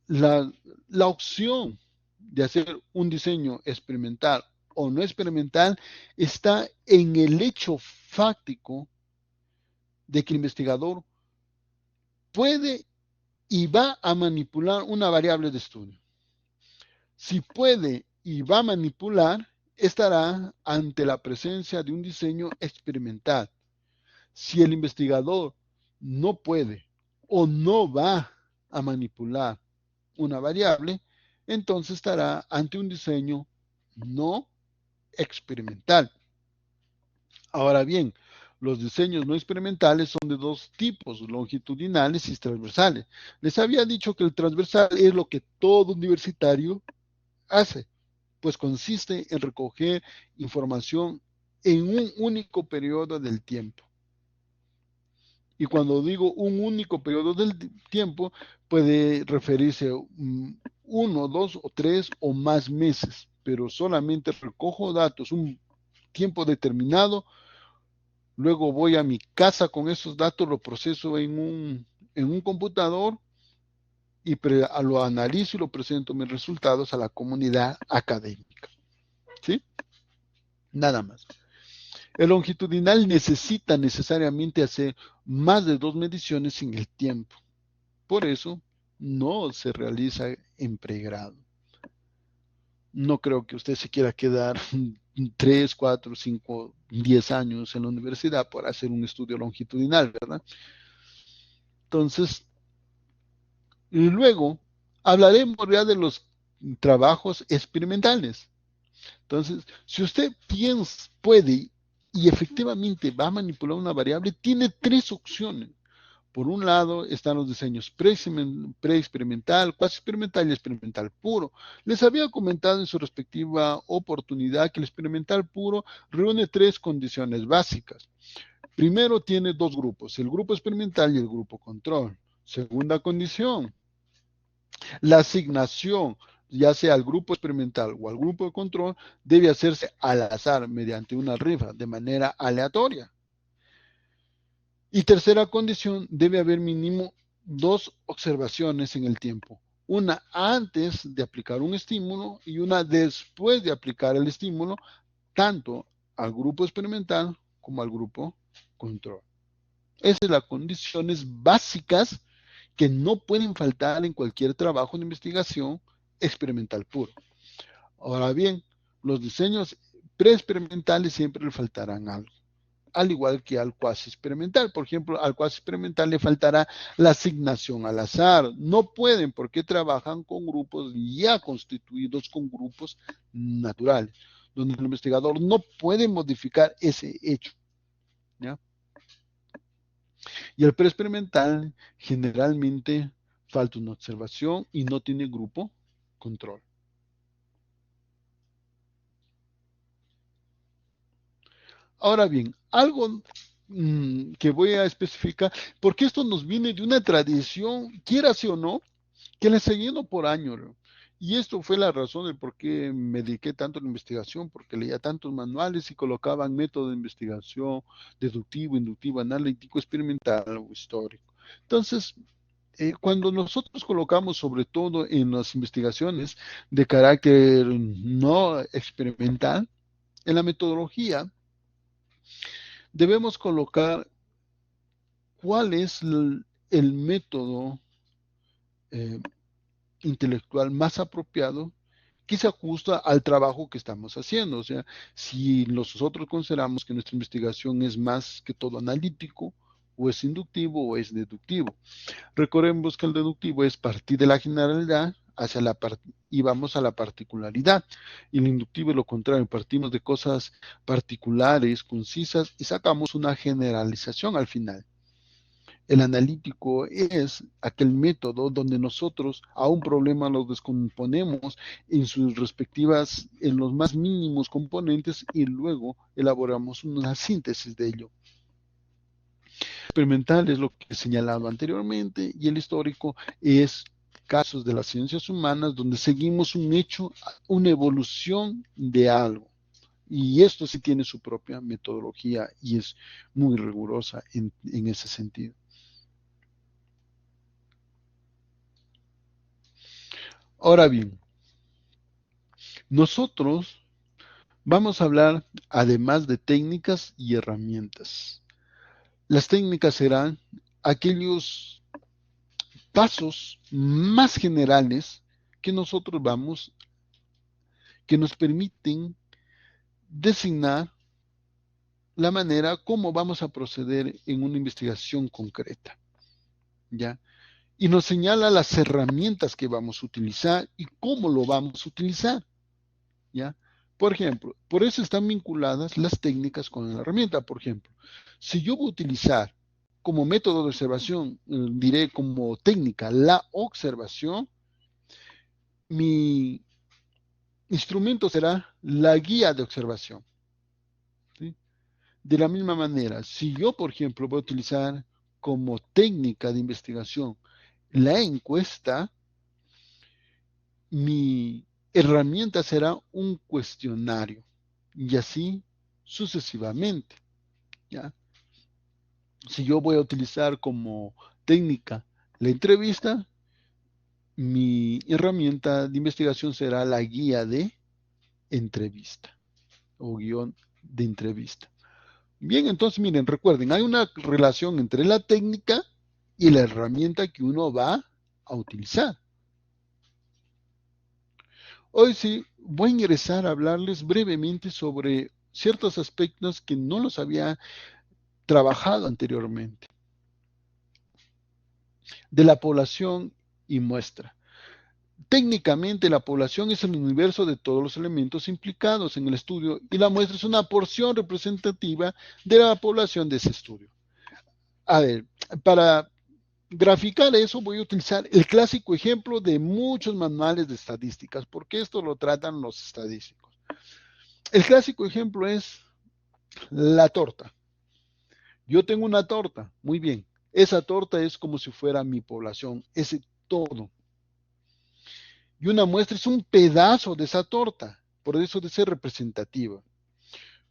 la opción de hacer un diseño experimental o no experimental está en el hecho fáctico de que el investigador puede y va a manipular una variable de estudio. Si puede y va a manipular, estará ante la presencia de un diseño experimental. Si el investigador no puede o no va a manipular una variable, entonces estará ante un diseño no experimental. Ahora bien, los diseños no experimentales son de dos tipos, longitudinales y transversales. Les había dicho que el transversal es lo que todo universitario hace, pues consiste en recoger información en un único periodo del tiempo. Y cuando digo un único periodo del tiempo, puede referirse a 1, 2 o 3 o más meses, pero solamente recojo datos un tiempo determinado. Luego voy a mi casa con esos datos, lo proceso en un computador y lo analizo y lo presento mis resultados a la comunidad académica. ¿Sí? Nada más. El longitudinal necesita necesariamente hacer más de 2 mediciones en el tiempo. Por eso no se realiza en pregrado. No creo que usted se quiera quedar 3, 4, 5, 10 años en la universidad para hacer un estudio longitudinal, ¿verdad? Entonces, y luego hablaremos ya de los trabajos experimentales. Entonces, si usted puede y efectivamente va a manipular una variable, tiene tres opciones. Por un lado están los diseños pre-experimental, cuasi experimental y experimental puro. Les había comentado en su respectiva oportunidad que el experimental puro reúne tres condiciones básicas. Primero tiene dos grupos, el grupo experimental y el grupo control. Segunda condición, la asignación, ya sea al grupo experimental o al grupo de control, debe hacerse al azar mediante una rifa de manera aleatoria. Y tercera condición, debe haber mínimo dos observaciones en el tiempo. Una antes de aplicar un estímulo y una después de aplicar el estímulo, tanto al grupo experimental como al grupo control. Esas son las condiciones básicas que no pueden faltar en cualquier trabajo de investigación experimental puro. Ahora bien, los diseños preexperimentales siempre le faltarán algo, al igual que al cuasi experimental. Por ejemplo, al cuasi experimental le faltará la asignación al azar. No pueden porque trabajan con grupos ya constituidos con grupos naturales, donde el investigador no puede modificar ese hecho, ¿ya? Y el preexperimental generalmente falta una observación y no tiene grupo control. Ahora bien, algo que voy a especificar, porque esto nos viene de una tradición, quiera sí o no, que le he seguido por años. Y esto fue la razón de por qué me dediqué tanto a la investigación, porque leía tantos manuales y colocaban método de investigación, deductivo, inductivo, analítico, experimental o histórico. Entonces, cuando nosotros colocamos, sobre todo en las investigaciones de carácter no experimental, en la metodología, debemos colocar cuál es el método eh, intelectual más apropiado que se ajusta al trabajo que estamos haciendo. O sea, si nosotros consideramos que nuestra investigación es más que todo analítico, o es inductivo o es deductivo. Recordemos que el deductivo es partir de la generalidad hacia y vamos a la particularidad. Y el inductivo es lo contrario, partimos de cosas particulares, concisas y sacamos una generalización al final. El analítico es aquel método donde nosotros a un problema lo descomponemos en sus respectivas, en los más mínimos componentes y luego elaboramos una síntesis de ello. Experimental es lo que he señalado anteriormente y el histórico es casos de las ciencias humanas donde seguimos un hecho, una evolución de algo. Y esto sí tiene su propia metodología y es muy rigurosa en ese sentido. Ahora bien, nosotros vamos a hablar además de técnicas y herramientas. Las técnicas serán aquellos pasos más generales que nosotros que nos permiten designar la manera como vamos a proceder en una investigación concreta, ¿ya? Y nos señala las herramientas que vamos a utilizar y cómo lo vamos a utilizar, ¿ya? Por ejemplo, por eso están vinculadas las técnicas con la herramienta. Por ejemplo, si yo voy a utilizar como método de observación, diré como técnica, la observación, mi instrumento será la guía de observación, ¿sí? De la misma manera, si yo, por ejemplo, voy a utilizar como técnica de investigación la encuesta, mi herramienta será un cuestionario y así sucesivamente, ¿ya? Si yo voy a utilizar como técnica la entrevista, mi herramienta de investigación será la guía de entrevista o guión de entrevista. Bien, entonces miren, recuerden, hay una relación entre la técnica y la herramienta que uno va a utilizar. Hoy sí voy a ingresar a hablarles brevemente sobre ciertos aspectos que no los había trabajado anteriormente, de la población y muestra. Técnicamente, la población es el universo de todos los elementos implicados en el estudio y la muestra es una porción representativa de la población de ese estudio. A ver, para graficar eso voy a utilizar el clásico ejemplo de muchos manuales de estadísticas, porque esto lo tratan los estadísticos. El clásico ejemplo es la torta. Yo tengo una torta, muy bien. Esa torta es como si fuera mi población, ese todo. Y una muestra es un pedazo de esa torta, por eso de ser representativa.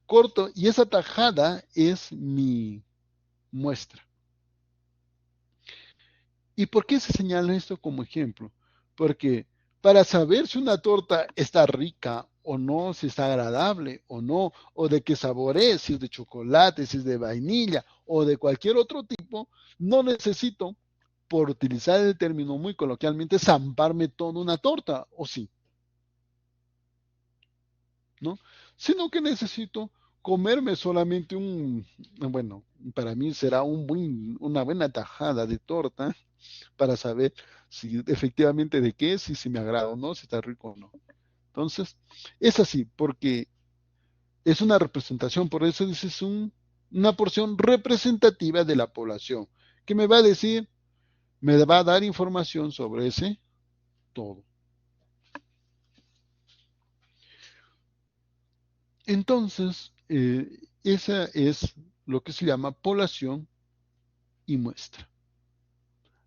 Corto, y esa tajada es mi muestra. ¿Y por qué se señala esto como ejemplo? Porque para saber si una torta está rica o no, si está agradable o no, o de qué sabor es, si es de chocolate, si es de vainilla o de cualquier otro tipo, no necesito, por utilizar el término muy coloquialmente, zamparme toda una torta, ¿o sí? ¿No? Sino que necesito comerme solamente bueno, para mí será una buena tajada de torta para saber si efectivamente de qué es, si me agrada o no, si está rico o no. Entonces, es así, porque es una representación, por eso es una porción representativa de la población, que me va a decir, me va a dar información sobre ese todo. Entonces, esa es lo que se llama población y muestra.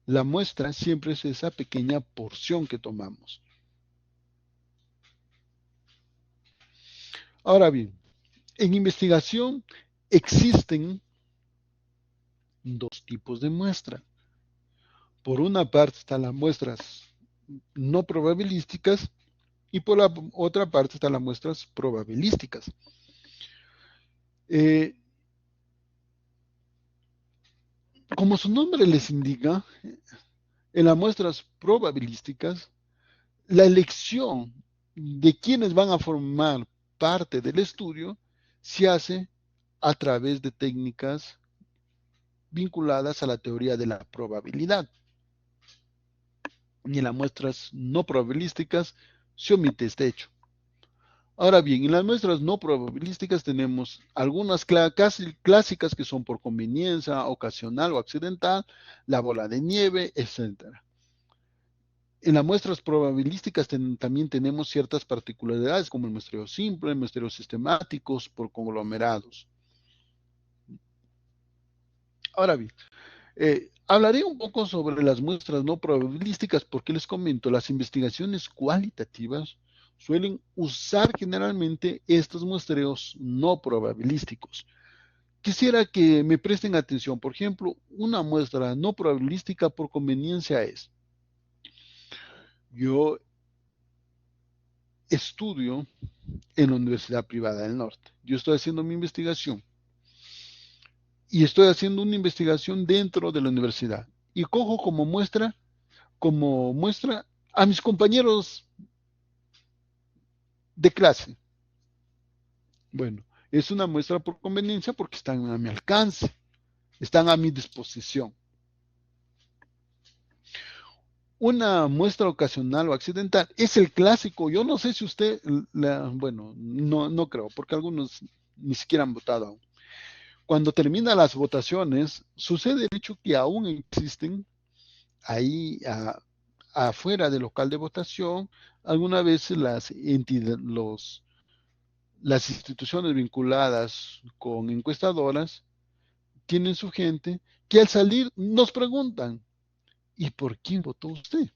La muestra siempre es esa pequeña porción que tomamos. Ahora bien, en investigación existen dos tipos de muestra. Por una parte están las muestras no probabilísticas y por la otra parte están las muestras probabilísticas. Eh, Como su nombre les indica, en las muestras probabilísticas, la elección de quienes van a formar parte del estudio se hace a través de técnicas vinculadas a la teoría de la probabilidad. Y en las muestras no probabilísticas se omite este hecho. Ahora bien, en las muestras no probabilísticas tenemos algunas casi clásicas que son por conveniencia, ocasional o accidental, la bola de nieve, etcétera. En las muestras probabilísticas también tenemos ciertas particularidades como el muestreo simple, muestreos sistemáticos por conglomerados. Ahora bien, hablaré un poco sobre las muestras no probabilísticas porque les comento, las investigaciones cualitativas suelen usar generalmente estos muestreos no probabilísticos. Quisiera que me presten atención. Por ejemplo, una muestra no probabilística por conveniencia es, yo estudio en la Universidad Privada del Norte. Yo estoy haciendo mi investigación y estoy haciendo una investigación dentro de la universidad y cojo como muestra a mis compañeros de clase. Bueno, es una muestra por conveniencia porque están a mi alcance, están a mi disposición. Una muestra ocasional o accidental es el clásico. Yo no sé si usted, bueno, no creo, porque algunos ni siquiera han votado aún. Cuando terminan las votaciones, sucede el hecho que aún existen ahí afuera del local de votación, algunas veces las instituciones vinculadas con encuestadoras tienen su gente que al salir nos preguntan, ¿y por quién votó usted?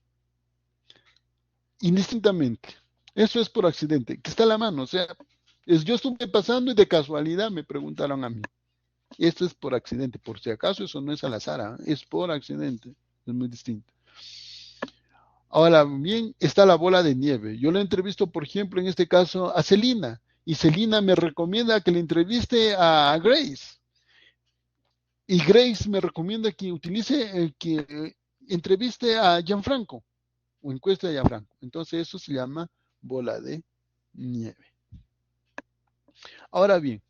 Indistintamente. Eso es por accidente, que está a la mano. O sea, yo estuve pasando y de casualidad me preguntaron a mí. Esto es por accidente. Por si acaso eso no es al azar, es por accidente. Es muy distinto. Ahora bien, está la bola de nieve. Yo le entrevisto, por ejemplo, en este caso a Celina. Y Celina me recomienda que le entreviste a Grace. Y Grace me recomienda que entreviste a Gianfranco o encueste a Gianfranco. Entonces eso se llama bola de nieve. Ahora bien,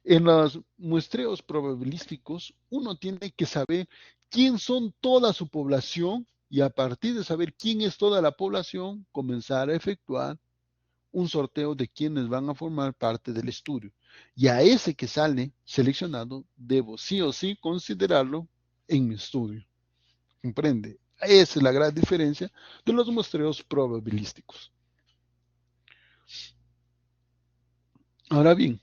en los muestreos probabilísticos, uno tiene que saber quién son toda su población y a partir de saber quién es toda la población, comenzar a efectuar un sorteo de quienes van a formar parte del estudio. Y a ese que sale seleccionado, debo sí o sí considerarlo en mi estudio. ¿Comprende? Esa es la gran diferencia de los muestreos probabilísticos. Ahora bien,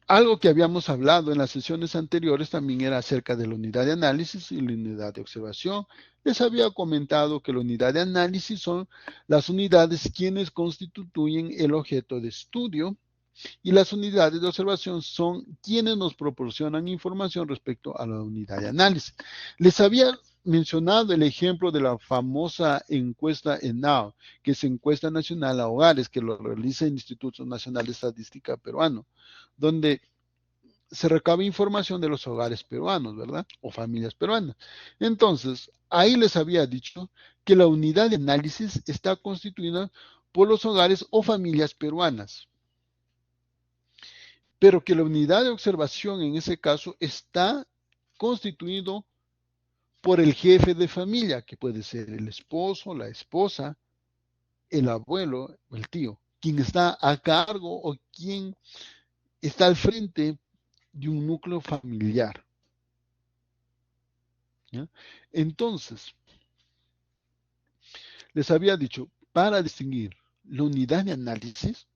algo que habíamos hablado en las sesiones anteriores también era acerca de la unidad de análisis y la unidad de observación. Les había comentado que la unidad de análisis son las unidades quienes constituyen el objeto de estudio y las unidades de observación son quienes nos proporcionan información respecto a la unidad de análisis. Les había mencionado el ejemplo de la famosa encuesta ENAO, que es Encuesta Nacional a Hogares, que lo realiza el Instituto Nacional de Estadística Peruano, donde se recaba información de los hogares peruanos, ¿verdad? O familias peruanas. Entonces, ahí les había dicho que la unidad de análisis está constituida por los hogares o familias peruanas, pero que la unidad de observación en ese caso está constituido por el jefe de familia, que puede ser el esposo, la esposa, el abuelo o el tío, quien está a cargo o quien está al frente de un núcleo familiar. ¿Ya? Entonces, les había dicho, para distinguir la unidad de análisis,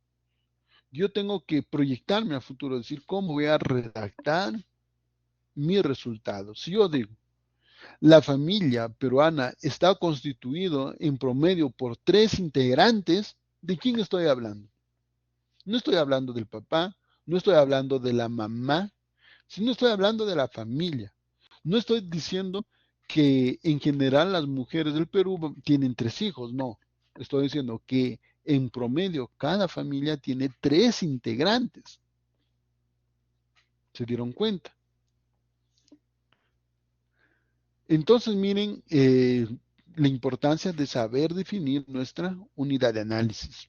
yo tengo que proyectarme a futuro, decir cómo voy a redactar mi resultado. Si yo digo, la familia peruana está constituido en promedio por 3 integrantes, ¿de quién estoy hablando? No estoy hablando del papá, no estoy hablando de la mamá, sino estoy hablando de la familia. No estoy diciendo que en general las mujeres del Perú tienen 3 hijos, no. Estoy diciendo que en promedio cada familia tiene 3 integrantes. ¿Se dieron cuenta? Entonces, miren la importancia de saber definir nuestra unidad de análisis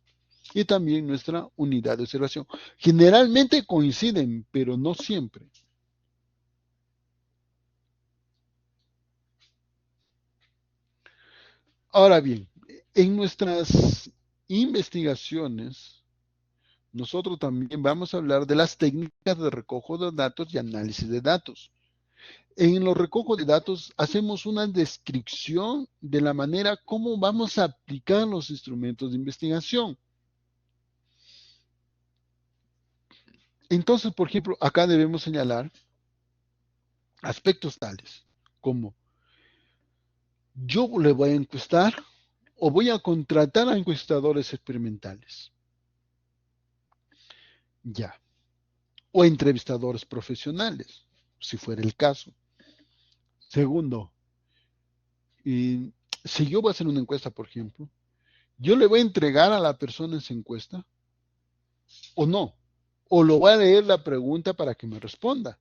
y también nuestra unidad de observación. Generalmente coinciden, pero no siempre. Ahora bien, en nuestras investigaciones, nosotros también vamos a hablar de las técnicas de recojo de datos y análisis de datos. En los recojos de datos hacemos una descripción de la manera como vamos a aplicar los instrumentos de investigación. Entonces, por ejemplo, acá debemos señalar aspectos tales como yo le voy a encuestar o voy a contratar a encuestadores experimentales. Ya. O entrevistadores profesionales, si fuera el caso. Segundo, si yo voy a hacer una encuesta, por ejemplo, yo le voy a entregar a la persona esa encuesta o no, o lo voy a leer la pregunta para que me responda.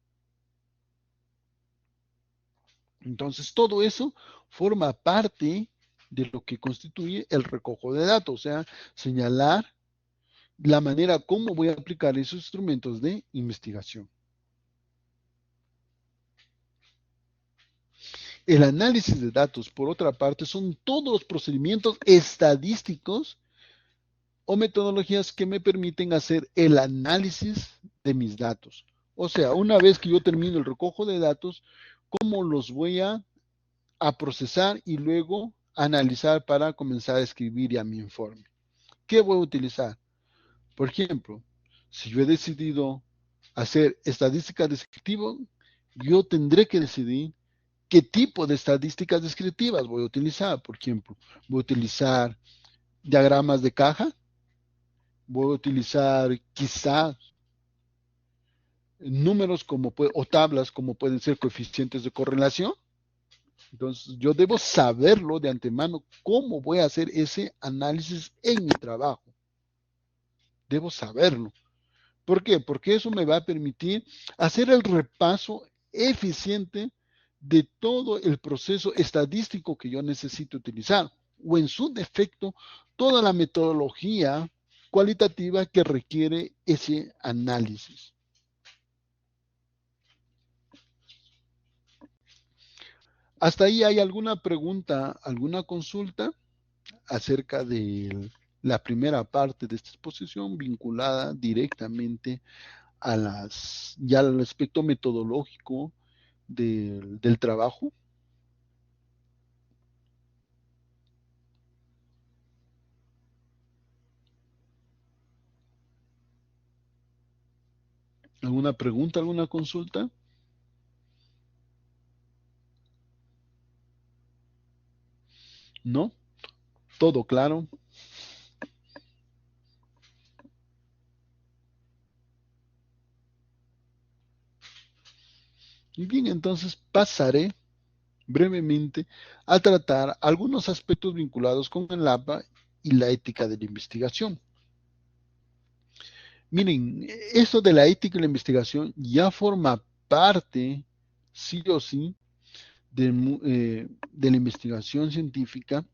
Entonces, todo eso forma parte de lo que constituye el recojo de datos, o sea, señalar la manera como voy a aplicar esos instrumentos de investigación. El análisis de datos, por otra parte, son todos los procedimientos estadísticos o metodologías que me permiten hacer el análisis de mis datos. O sea, una vez que yo termino el recojo de datos, ¿cómo los voy a procesar y luego analizar para comenzar a escribir ya mi informe? ¿Qué voy a utilizar? Por ejemplo, si yo he decidido hacer estadísticas descriptivas, yo tendré que decidir qué tipo de estadísticas descriptivas voy a utilizar. Por ejemplo, voy a utilizar diagramas de caja, voy a utilizar quizás números como o tablas como pueden ser coeficientes de correlación. Entonces, yo debo saberlo de antemano cómo voy a hacer ese análisis en mi trabajo. Debo saberlo. ¿Por qué? Porque eso me va a permitir hacer el repaso eficiente de todo el proceso estadístico que yo necesito utilizar, o en su defecto, toda la metodología cualitativa que requiere ese análisis. ¿Hasta ahí hay alguna pregunta, alguna consulta acerca de la primera parte de esta exposición vinculada directamente a ya al aspecto metodológico del trabajo? ¿Alguna pregunta, alguna consulta? ¿No? ¿Todo claro? Y bien, entonces pasaré brevemente a tratar algunos aspectos vinculados con el APA y la ética de la investigación. Miren, esto de la ética y la investigación ya forma parte, sí o sí, de la investigación científica.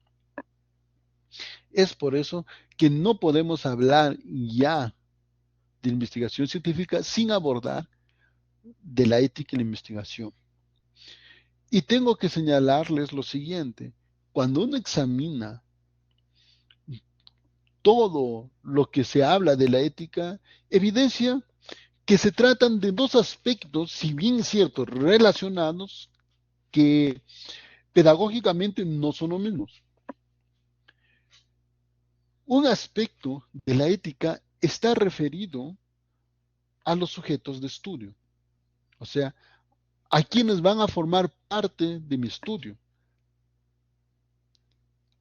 Es por eso que no podemos hablar ya de investigación científica sin abordar de la ética y la investigación. Y tengo que señalarles lo siguiente: cuando uno examina todo lo que se habla de la ética, evidencia que se tratan de dos aspectos, si bien es cierto, relacionados, que pedagógicamente no son los mismos. Un aspecto de la ética está referido a los sujetos de estudio, o sea, a quienes van a formar parte de mi estudio.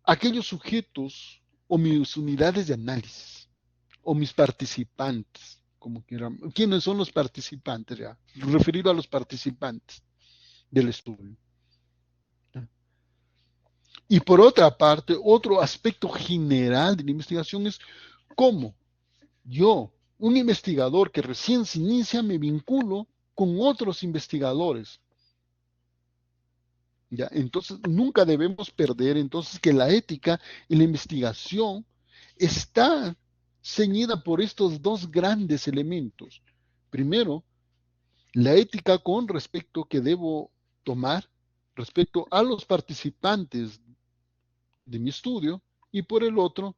Aquellos sujetos o mis unidades de análisis o mis participantes, como quieran. ¿Quiénes son los participantes? Ya, referido a los participantes del estudio. Y por otra parte, otro aspecto general de la investigación es cómo yo, un investigador que recién se inicia, me vinculo con otros investigadores. ¿Ya? Entonces, nunca debemos perder entonces que la ética y la investigación está ceñida por estos dos grandes elementos. Primero, la ética con respecto que debo tomar respecto a los participantes de mi estudio y por el otro,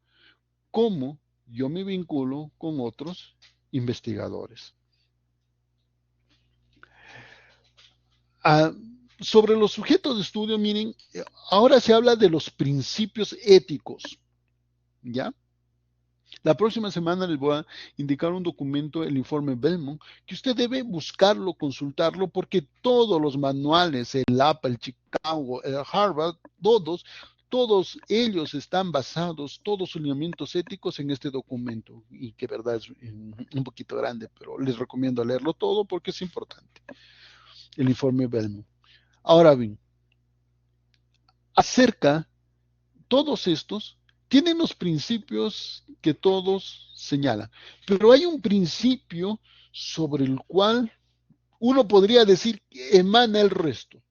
cómo yo me vinculo con otros investigadores. Ah, sobre los sujetos de estudio, miren, ahora se habla de los principios éticos, ¿ya? La próxima semana les voy a indicar un documento, el informe Belmont, que usted debe buscarlo, consultarlo, porque todos los manuales, el APA, el Chicago, el Harvard, todos ellos están basados, todos sus lineamientos éticos en este documento, y que verdad es un poquito grande, pero les recomiendo leerlo todo porque es importante, el informe Belmont. Ahora bien, acerca todos estos tienen los principios que todos señalan, pero hay un principio sobre el cual uno podría decir que emana el resto,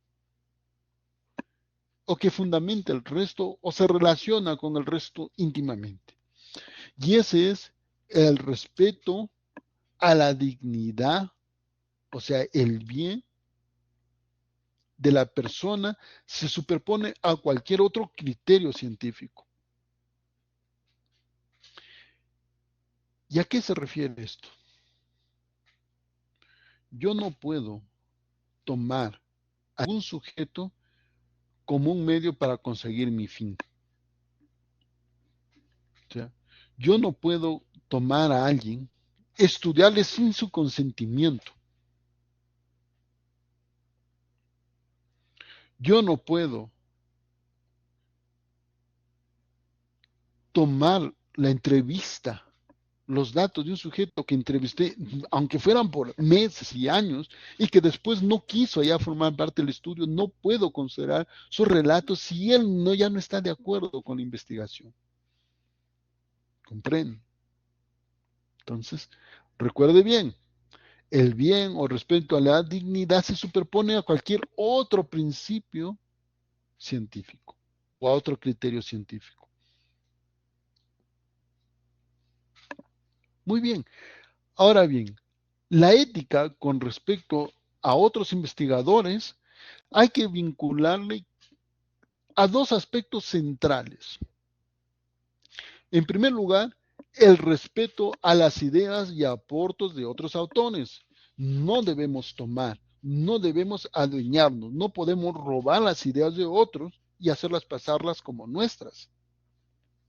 o que fundamenta el resto, o se relaciona con el resto íntimamente. Y ese es el respeto a la dignidad, o sea, el bien de la persona se superpone a cualquier otro criterio científico. ¿Y a qué se refiere esto? Yo no puedo tomar a un sujeto como un medio para conseguir mi fin. O sea, yo no puedo tomar a alguien, estudiarle sin su consentimiento. Yo no puedo tomar la entrevista, los datos de un sujeto que entrevisté, aunque fueran por meses y años, y que después no quiso ya formar parte del estudio, no puedo considerar sus relatos si él ya no está de acuerdo con la investigación. ¿Comprenden? Entonces, recuerde bien, el bien o respecto a la dignidad se superpone a cualquier otro principio científico o a otro criterio científico. Muy bien. Ahora bien, la ética con respecto a otros investigadores hay que vincularle a dos aspectos centrales. En primer lugar, el respeto a las ideas y aportes de otros autores. No debemos tomar, no debemos adueñarnos, no podemos robar las ideas de otros y hacerlas pasarlas como nuestras.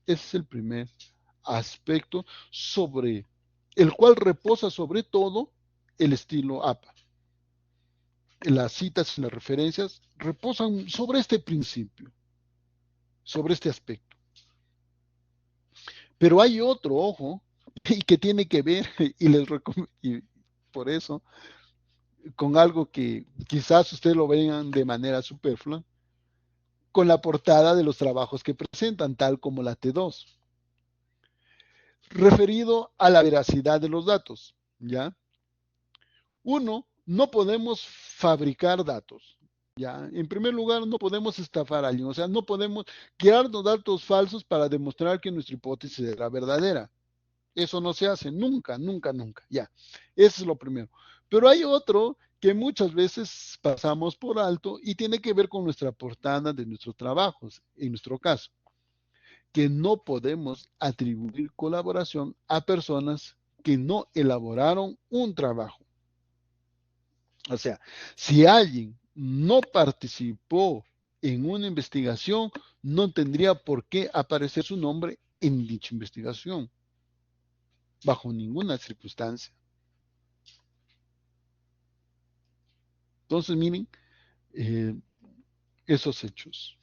Ese es el primer aspecto sobre el cual reposa sobre todo el estilo APA. Las citas y las referencias reposan sobre este principio, sobre este aspecto. Pero hay otro, ojo, y que tiene que ver, y por eso, con algo que quizás ustedes lo vean de manera superflua, con la portada de los trabajos que presentan, tal como la T2, referido a la veracidad de los datos, ¿ya? Uno, no podemos fabricar datos, ¿ya? En primer lugar, no podemos estafar a alguien, o sea, no podemos crearnos datos falsos para demostrar que nuestra hipótesis era verdadera. Eso no se hace nunca, nunca, nunca, ya. Eso es lo primero. Pero hay otro que muchas veces pasamos por alto y tiene que ver con nuestra portada de nuestros trabajos, en nuestro caso, que no podemos atribuir colaboración a personas que no elaboraron un trabajo. O sea, si alguien no participó en una investigación, no tendría por qué aparecer su nombre en dicha investigación, bajo ninguna circunstancia. Entonces, miren, eh, esos hechos.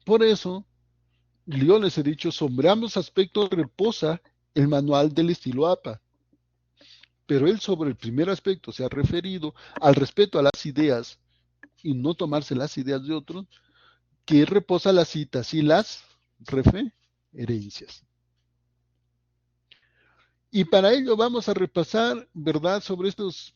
Por eso, yo les he dicho, sobre ambos aspectos reposa el manual del estilo APA, pero él sobre el primer aspecto se ha referido al respeto a las ideas y no tomarse las ideas de otros, que reposa las citas y las referencias. Y para ello vamos a repasar, ¿verdad?, sobre estos,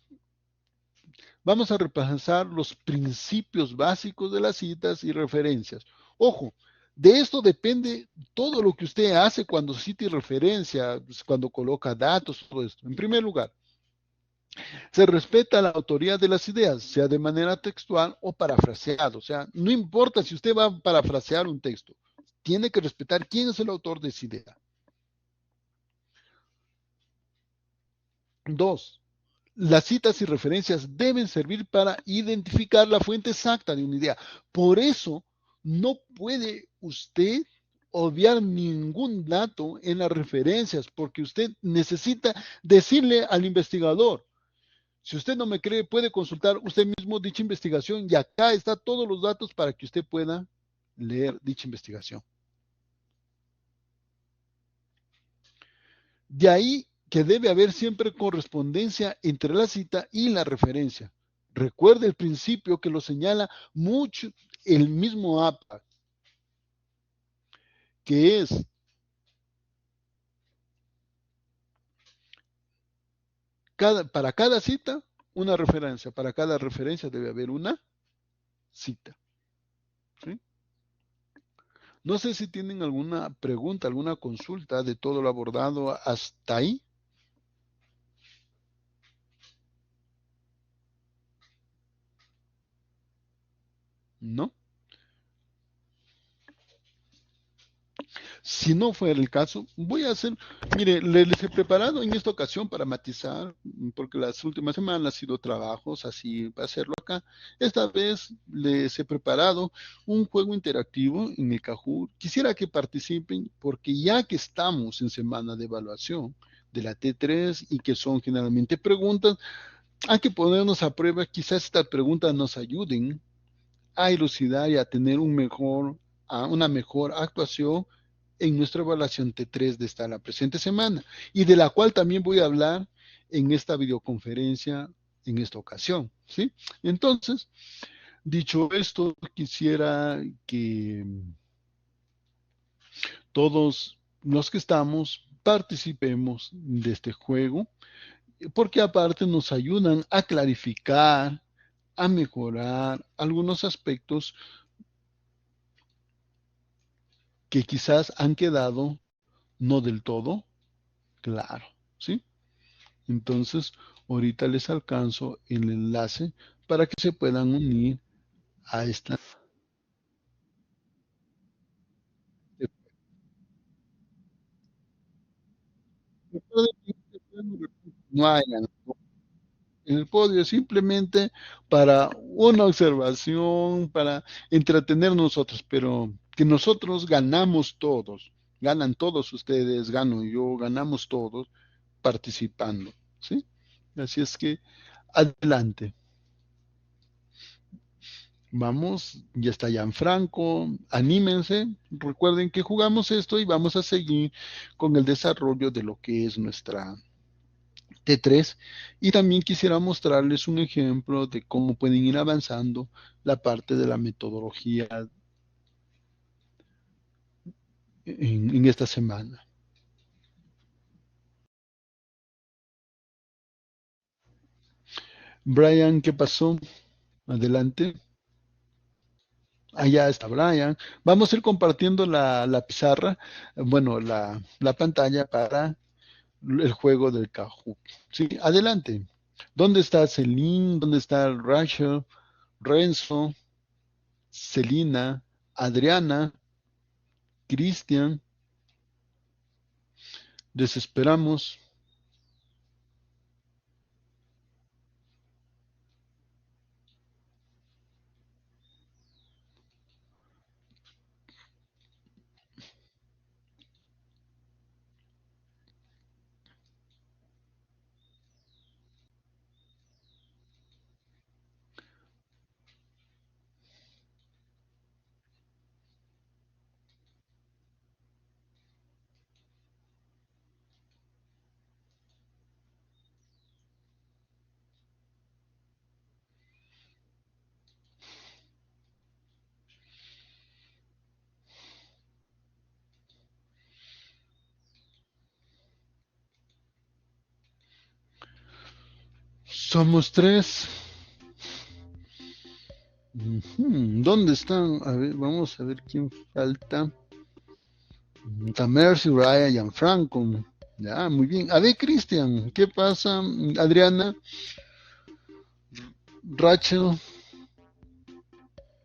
vamos a repasar los principios básicos de las citas y referencias. Ojo, de esto depende todo lo que usted hace cuando cita y referencia, cuando coloca datos, todo esto. En primer lugar, se respeta la autoría de las ideas, sea de manera textual o parafraseado. O sea, no importa si usted va a parafrasear un texto, tiene que respetar quién es el autor de esa idea. Dos, las citas y referencias deben servir para identificar la fuente exacta de una idea. Por eso, no puede usted obviar ningún dato en las referencias, porque usted necesita decirle al investigador: si usted no me cree, puede consultar usted mismo dicha investigación y acá está todos los datos para que usted pueda leer dicha investigación. De ahí que debe haber siempre correspondencia entre la cita y la referencia. Recuerde el principio que lo señala mucho el mismo APA, que es para cada cita una referencia, para cada referencia debe haber una cita. ¿Sí? No sé si tienen alguna pregunta, alguna consulta de todo lo abordado hasta ahí. ¿No? Si no fuera el caso, voy a hacer, mire, les he preparado en esta ocasión para matizar, porque las últimas semanas han sido trabajos, así va a hacerlo acá. Esta vez les he preparado un juego interactivo en el Kahoot. Quisiera que participen, porque ya que estamos en semana de evaluación de la T3 y que son generalmente preguntas, hay que ponernos a prueba. Quizás estas preguntas nos ayuden a elucidar y a tener una mejor actuación en nuestra evaluación T3 de esta la presente semana, y de la cual también voy a hablar en esta videoconferencia en esta ocasión, ¿sí? Entonces, dicho esto, quisiera que todos los que estamos participemos de este juego, porque aparte nos ayudan a clarificar, a mejorar algunos aspectos que quizás han quedado no del todo claro, ¿sí? Entonces, ahorita les alcanzo el enlace para que se puedan unir a esta. No hay en el podio, simplemente para una observación, para entretener nosotros, pero que nosotros ganamos todos, ganan todos ustedes, gano yo, ganamos todos participando, ¿sí? Así es que adelante. Vamos, ya está Gianfranco, anímense, recuerden que jugamos esto y vamos a seguir con el desarrollo de lo que es nuestra T3, y también quisiera mostrarles un ejemplo de cómo pueden ir avanzando la parte de la metodología en esta semana. Brian, ¿qué pasó? Adelante. Allá está Brian. Vamos a ir compartiendo la pizarra, bueno, la pantalla para el juego del Kahoot. Sí, adelante. ¿Dónde está Celine? ¿Dónde está Rachel? Renzo, Celina, Adriana, Cristian? Desesperamos. Somos tres. ¿Dónde están? A ver, vamos a ver quién falta. Tamercy, Ryan, Gianfranco. Ya, muy bien. A ver, Cristian, ¿qué pasa? Adriana, Rachel,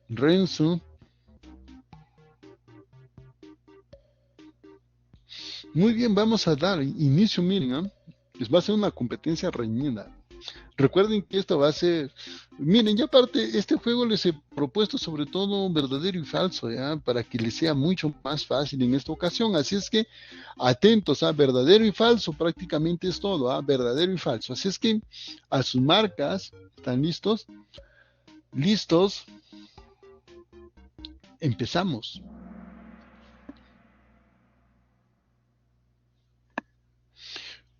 Renzo. Muy bien, vamos a dar inicio, miren, ¿eh? Les va a ser una competencia reñida. Recuerden que esto va a ser, miren, ya aparte, este juego les he propuesto sobre todo verdadero y falso, ¿ya? Para que les sea mucho más fácil en esta ocasión. Así es que, atentos, a verdadero y falso, prácticamente es todo, ¿ah? Verdadero y falso. Así es que, a sus marcas, ¿están listos? Listos, empezamos.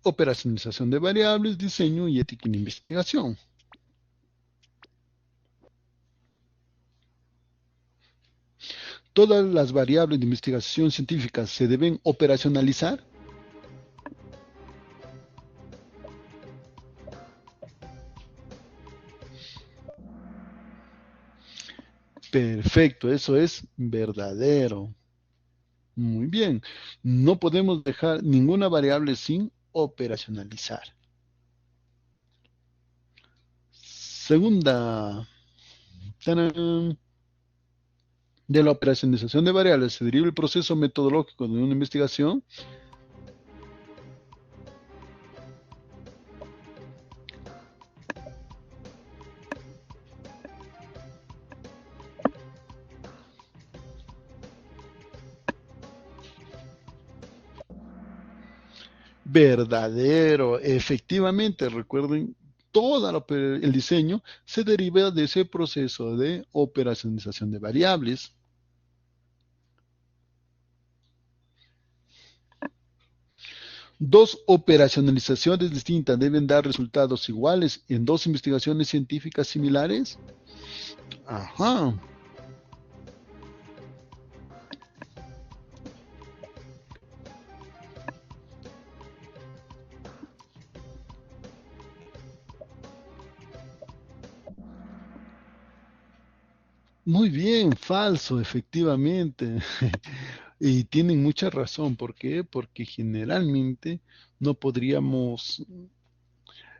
Operacionalización de variables, diseño y ética en investigación. Todas las variables de investigación científica se deben operacionalizar. Perfecto, eso es verdadero. Muy bien. No podemos dejar ninguna variable sin operacionalizar. Segunda. ¡Tarán! De la operacionalización de variables se deriva el proceso metodológico de una investigación. Verdadero, efectivamente, recuerden, el diseño se deriva de ese proceso de operacionalización de variables. Dos operacionalizaciones distintas deben dar resultados iguales en dos investigaciones científicas similares. Ajá. Muy bien, falso, efectivamente. Y tienen mucha razón. ¿Por qué? Porque generalmente no podríamos,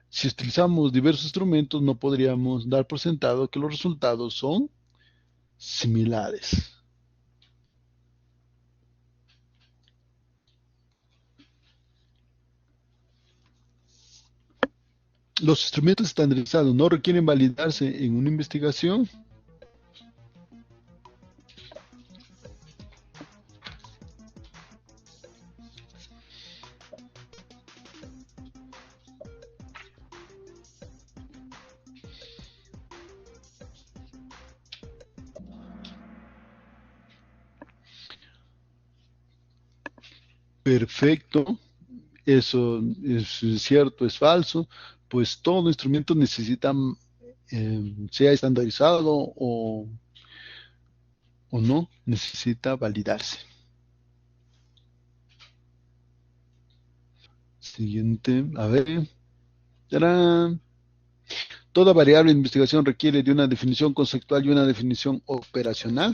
si utilizamos diversos instrumentos, no podríamos dar por sentado que los resultados son similares. Los instrumentos estandarizados no requieren validarse en una investigación. Perfecto. Eso es cierto, es falso. Pues todo instrumento necesita, sea estandarizado o no, necesita validarse. Siguiente, a ver. ¡Tarán! Toda variable de investigación requiere de una definición conceptual y una definición operacional.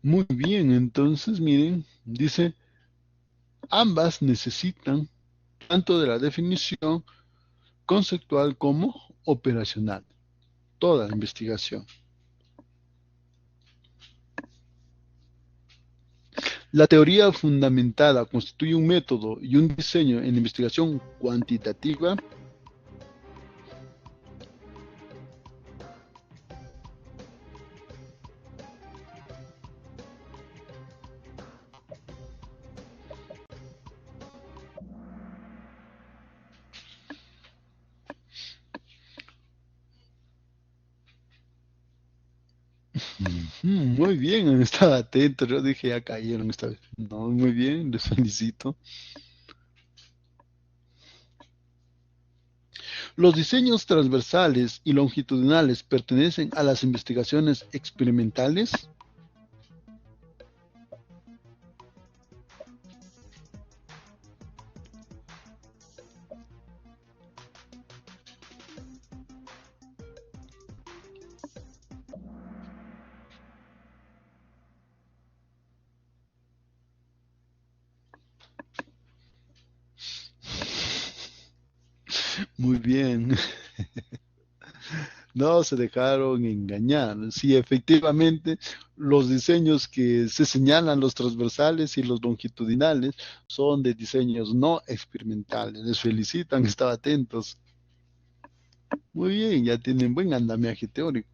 Muy bien, entonces miren, dice, ambas necesitan tanto de la definición conceptual como operacional. Toda investigación. La teoría fundamentada constituye un método y un diseño en investigación cuantitativa. Muy bien, estaba atento. Yo dije, ya cayeron esta vez. No, muy bien, les felicito. Los diseños transversales y longitudinales pertenecen a las investigaciones experimentales. Muy bien. No se dejaron engañar. Sí, efectivamente, los diseños que se señalan, los transversales y los longitudinales, son de diseños no experimentales. Les felicitan, estaba atentos. Muy bien, ya tienen buen andamiaje teórico.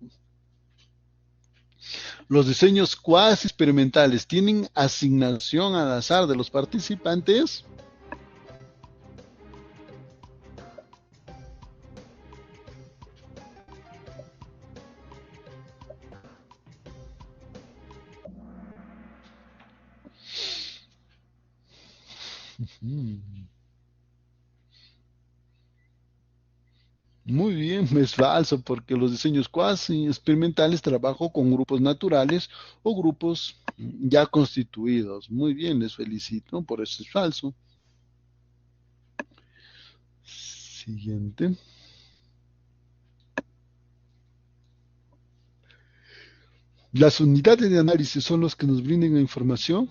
Los diseños cuasi experimentales tienen asignación al azar de los participantes. Mm, Muy bien, es falso porque los diseños cuasi experimentales trabajan con grupos naturales o grupos ya constituidos. Muy bien, les felicito, por eso es falso. Siguiente. Las unidades de análisis son los que nos brindan la información.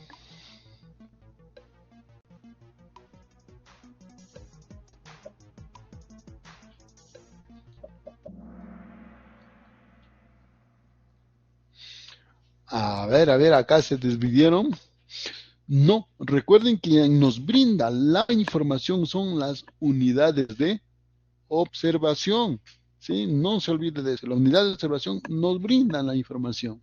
A ver, acá se desvidieron. No, recuerden que quien nos brinda la información son las unidades de observación. ¿Sí? No se olvide de eso. La unidad de observación nos brinda la información.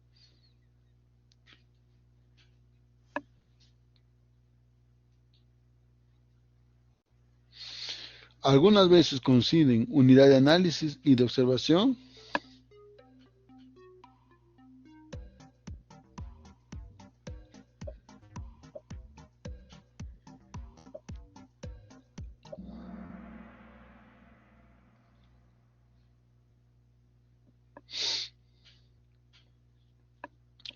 Algunas veces coinciden unidad de análisis y de observación.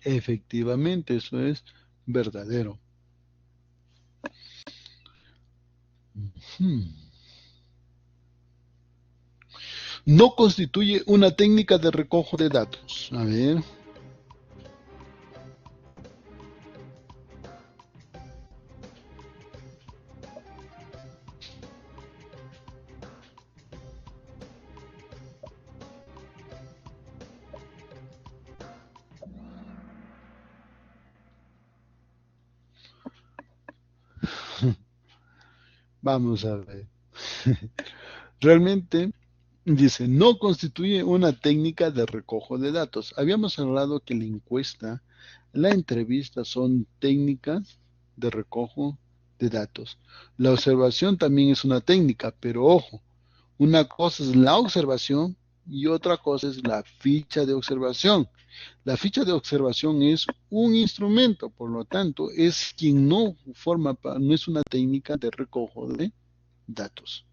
Efectivamente, eso es verdadero. Hmm. No constituye una técnica de recojo de datos. A ver. Vamos a ver. Realmente dice, no constituye una técnica de recojo de datos. Habíamos hablado que la encuesta, la entrevista son técnicas de recojo de datos. La observación también es una técnica, pero ojo, una cosa es la observación y otra cosa es la ficha de observación. La ficha de observación es un instrumento, por lo tanto, es quien no no es una técnica de recojo de datos.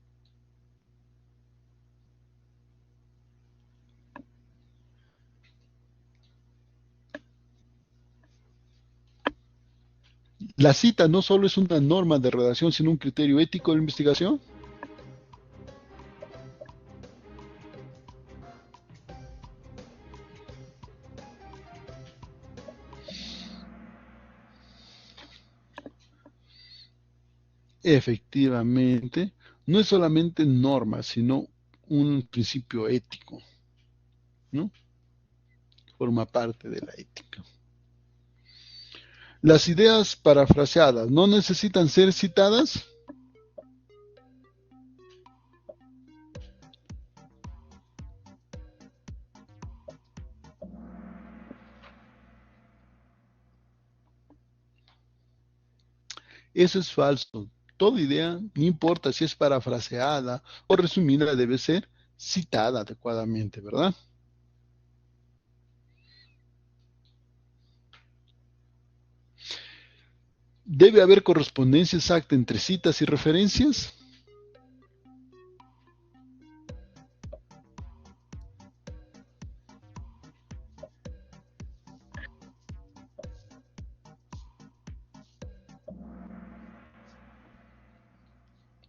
La cita no solo es una norma de redacción, sino un criterio ético de investigación. Efectivamente, no es solamente norma, sino un principio ético, ¿no? Forma parte de la ética. Las ideas parafraseadas no necesitan ser citadas. Eso es falso. Toda idea, no importa si es parafraseada o resumida, debe ser citada adecuadamente, ¿verdad? ¿Debe haber correspondencia exacta entre citas y referencias?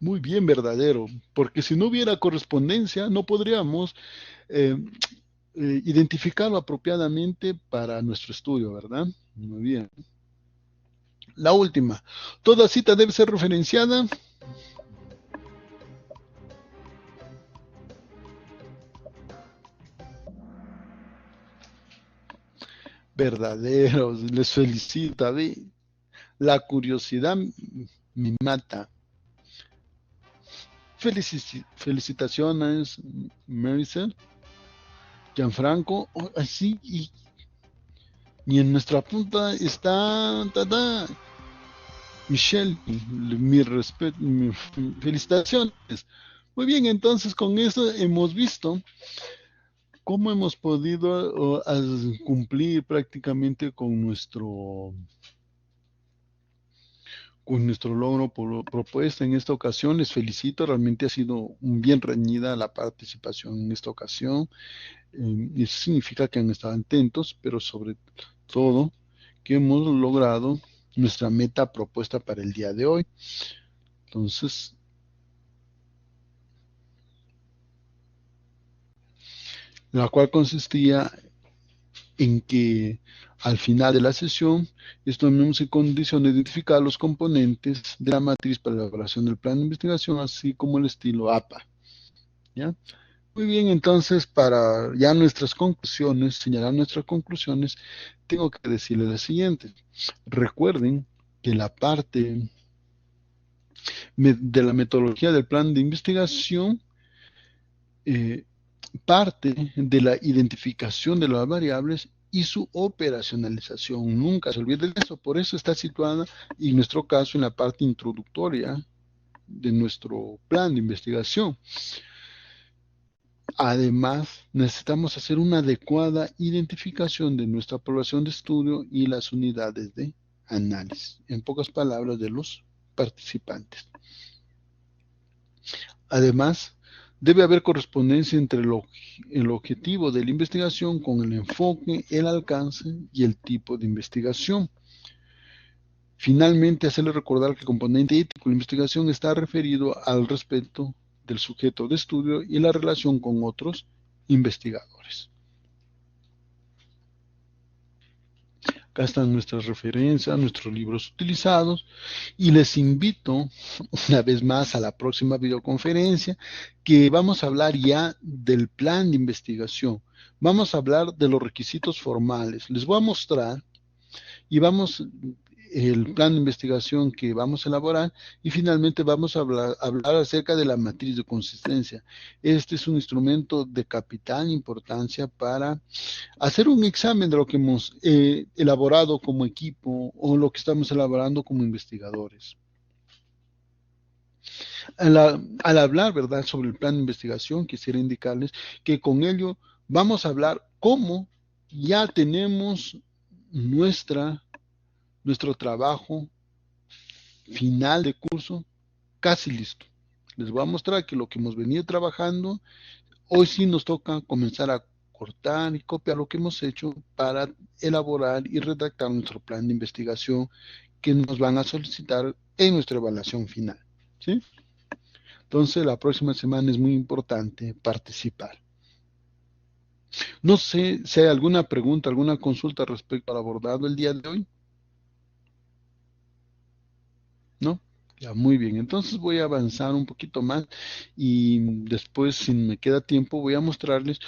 Muy bien, verdadero, porque si no hubiera correspondencia, no podríamos eh, identificarlo apropiadamente para nuestro estudio, ¿verdad? Muy bien. La última, ¿toda cita debe ser referenciada? Verdaderos, les felicito, ¿ve? La curiosidad me mata. Felicitaciones, Maricel, Gianfranco, así, y en nuestra punta está Michelle, mis felicitaciones. Muy bien, entonces con eso hemos visto cómo hemos podido cumplir prácticamente con nuestro logro propuesta en esta ocasión. Les felicito, realmente ha sido bien reñida la participación en esta ocasión. Eso significa que han estado atentos, pero sobre todo que hemos logrado nuestra meta propuesta para el día de hoy. Entonces, la cual consistía en que al final de la sesión estuvimos en condición de identificar los componentes de la matriz para la elaboración del plan de investigación, así como el estilo APA. ¿Ya? Muy bien, entonces para ya nuestras conclusiones, señalar nuestras conclusiones, tengo que decirles lo siguiente. Recuerden que la parte de la metodología del plan de investigación eh, parte de la identificación de las variables y su operacionalización. Nunca se olviden de eso. Por eso está situada, en nuestro caso, en la parte introductoria de nuestro plan de investigación. Además, necesitamos hacer una adecuada identificación de nuestra población de estudio y las unidades de análisis. En pocas palabras, de los participantes. Además, debe haber correspondencia entre el objetivo de la investigación con el enfoque, el alcance y el tipo de investigación. Finalmente, hacerle recordar que el componente ético de la investigación está referido al respeto del sujeto de estudio y la relación con otros investigadores. Acá están nuestras referencias, nuestros libros utilizados, y les invito una vez más a la próxima videoconferencia, que vamos a hablar ya del plan de investigación. Vamos a hablar de los requisitos formales. Les voy a mostrar y el plan de investigación que vamos a elaborar, y finalmente vamos a hablar acerca de la matriz de consistencia. Este es un instrumento de capital importancia para hacer un examen de lo que hemos elaborado como equipo o lo que estamos elaborando como investigadores. Al hablar, ¿verdad?, sobre el plan de investigación, quisiera indicarles que con ello vamos a hablar cómo ya tenemos nuestro trabajo final de curso casi listo. Les voy a mostrar que lo que hemos venido trabajando, hoy sí nos toca comenzar a cortar y copiar lo que hemos hecho para elaborar y redactar nuestro plan de investigación que nos van a solicitar en nuestra evaluación final. ¿Sí? Entonces, la próxima semana es muy importante participar. No sé si hay alguna pregunta, alguna consulta respecto al abordado el día de hoy. ¿No? Ya, muy bien. Entonces voy a avanzar un poquito más y después, si me queda tiempo, voy a mostrarles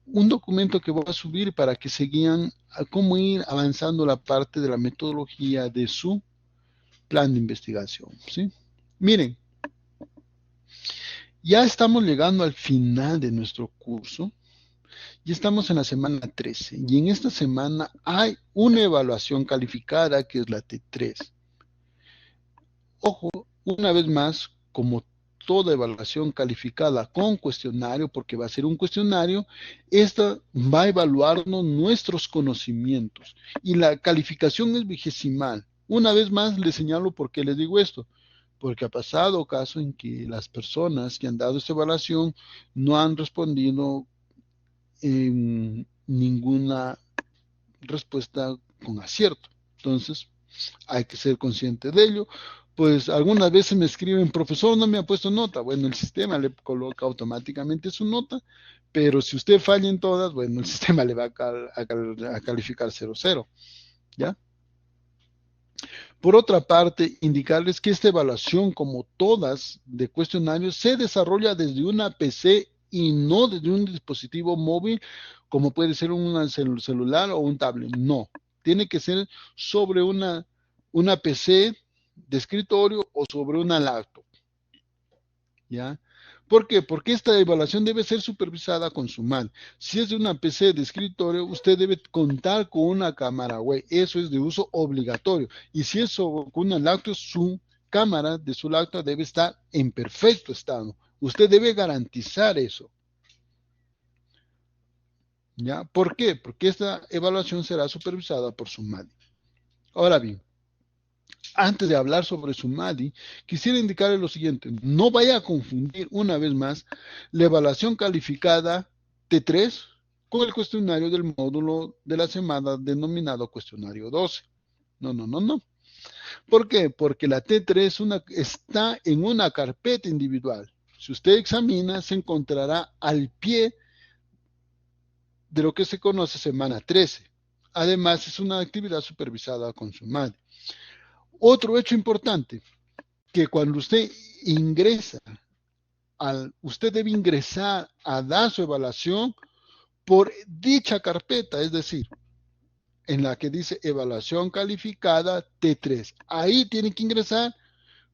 un documento que voy a subir para que se guíen a cómo ir avanzando la parte de la metodología de su plan de investigación. ¿Sí? Miren, ya estamos llegando al final de nuestro curso y estamos en la semana 13. Y en esta semana hay una evaluación calificada que es la T3. Ojo, una vez más, como toda evaluación calificada con cuestionario, porque va a ser un cuestionario, esta va a evaluarnos nuestros conocimientos y la calificación es vigesimal. Una vez más les señalo por qué les digo esto. Porque ha pasado caso en que las personas que han dado esta evaluación no han respondido en ninguna respuesta con acierto. Entonces, hay que ser consciente de ello. Pues algunas veces me escriben, profesor, no me ha puesto nota. Bueno, el sistema le coloca automáticamente su nota, pero si usted falla en todas, bueno, el sistema le va a calificar 0,0. ¿Ya? Por otra parte, indicarles que esta evaluación, como todas de cuestionarios, se desarrolla desde una PC y no desde un dispositivo móvil, como puede ser un celular o un tablet. No, tiene que ser sobre una PC de escritorio o sobre una laptop. ¿Ya? ¿Por qué? Porque esta evaluación debe ser supervisada con su mano. Si es de una PC de escritorio, usted debe contar con una cámara web. Eso es de uso obligatorio. Y si es con una laptop, su cámara de su laptop debe estar en perfecto estado. Usted debe garantizar eso. ¿Ya? ¿Por qué? Porque esta evaluación será supervisada por su MADI. Ahora bien, antes de hablar sobre su MADI, quisiera indicarle lo siguiente. No vaya a confundir una vez más la evaluación calificada T3 con el cuestionario del módulo de la semana denominado cuestionario 12. No, no, no, no. ¿Por qué? Porque la T3 está en una carpeta individual. Si usted examina, se encontrará al pie de lo que se conoce semana 13. Además, es una actividad supervisada con su MADI. Otro hecho importante, que cuando usted ingresa, usted debe ingresar a dar su evaluación por dicha carpeta, es decir, en la que dice evaluación calificada T3. Ahí tiene que ingresar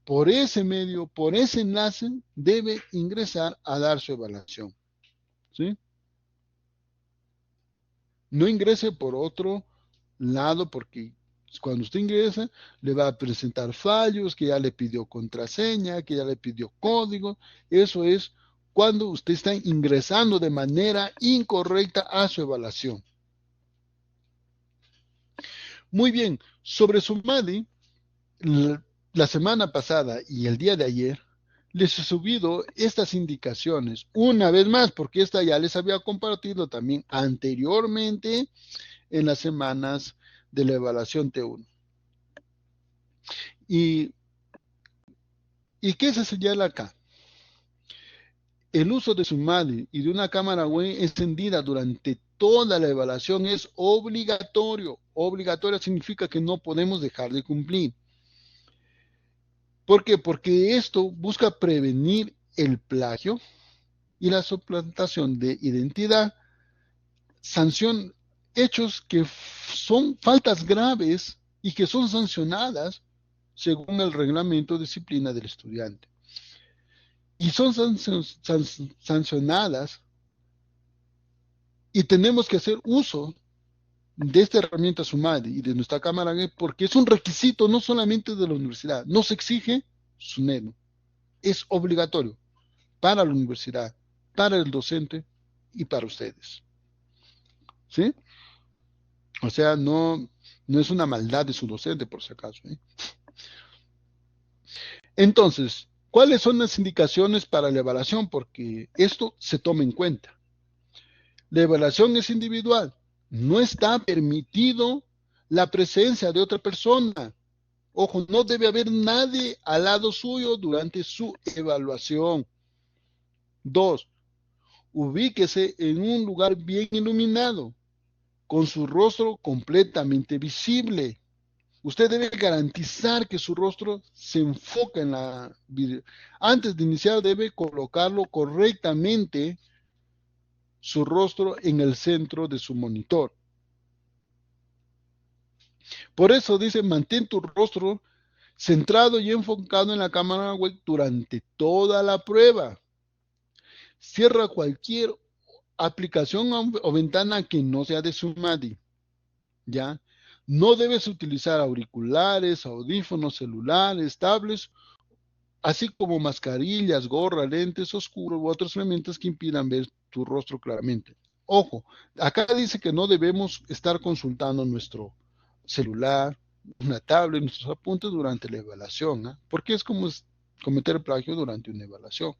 por ese medio, por ese enlace, debe ingresar a dar su evaluación. ¿Sí? No ingrese por otro lado porque cuando usted ingresa le va a presentar fallos, que ya le pidió contraseña, que ya le pidió código. Eso es cuando usted está ingresando de manera incorrecta a su evaluación. Muy bien, sobre su MADI, la semana pasada y el día de ayer les he subido estas indicaciones una vez más, porque esta ya les había compartido también anteriormente en las semanas de la evaluación T1. ¿Y qué se señala acá? El uso de su MADI y de una cámara web encendida durante toda la evaluación es obligatorio. Obligatorio significa que no podemos dejar de cumplir. ¿Por qué? Porque esto busca prevenir el plagio y la suplantación de identidad, hechos que son faltas graves y que son sancionadas según el reglamento de disciplina del estudiante. Y son sancionadas y tenemos que hacer uso de esta herramienta SUMADI y de nuestra cámara porque es un requisito no solamente de la universidad, nos exige SUNEDO, es obligatorio para la universidad, para el docente y para ustedes. ¿Sí? O sea, no es una maldad de su docente, por si acaso. Entonces, ¿cuáles son las indicaciones para la evaluación? Porque esto se toma en cuenta. La evaluación es individual. No está permitido la presencia de otra persona. Ojo, no debe haber nadie al lado suyo durante su evaluación. 2. Ubíquese en un lugar bien iluminado, con su rostro completamente visible. Usted debe garantizar que su rostro se enfoca en la video. Antes de iniciar debe colocarlo correctamente su rostro en el centro de su monitor. Por eso dice, mantén tu rostro centrado y enfocado en la cámara web durante toda la prueba. Cierra cualquier aplicación o ventana que no sea de SUMADI. ¿Ya? No debes utilizar auriculares, audífonos, celulares, tablets, así como mascarillas, gorra, lentes oscuros u otros elementos que impidan ver tu rostro claramente. Ojo, acá dice que no debemos estar consultando nuestro celular, una tabla en nuestros apuntes durante la evaluación, ¿ah? Porque es como cometer plagio durante una evaluación,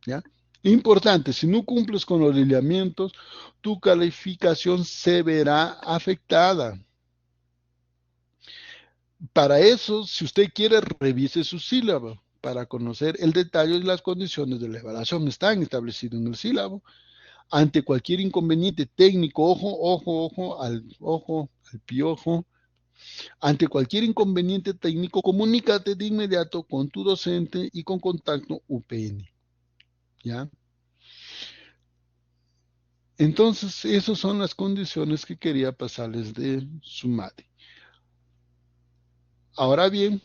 ¿ya? Importante, si no cumples con los lineamientos, tu calificación se verá afectada. Para eso, si usted quiere, revise su sílabo para conocer el detalle y las condiciones de la evaluación. Están establecidos en el sílabo. Ante cualquier inconveniente técnico, ojo al piojo. Ante cualquier inconveniente técnico, comunícate de inmediato con tu docente y con contacto UPN, ¿ya? Entonces, esas son las condiciones que quería pasarles de SUMADE. Ahora bien,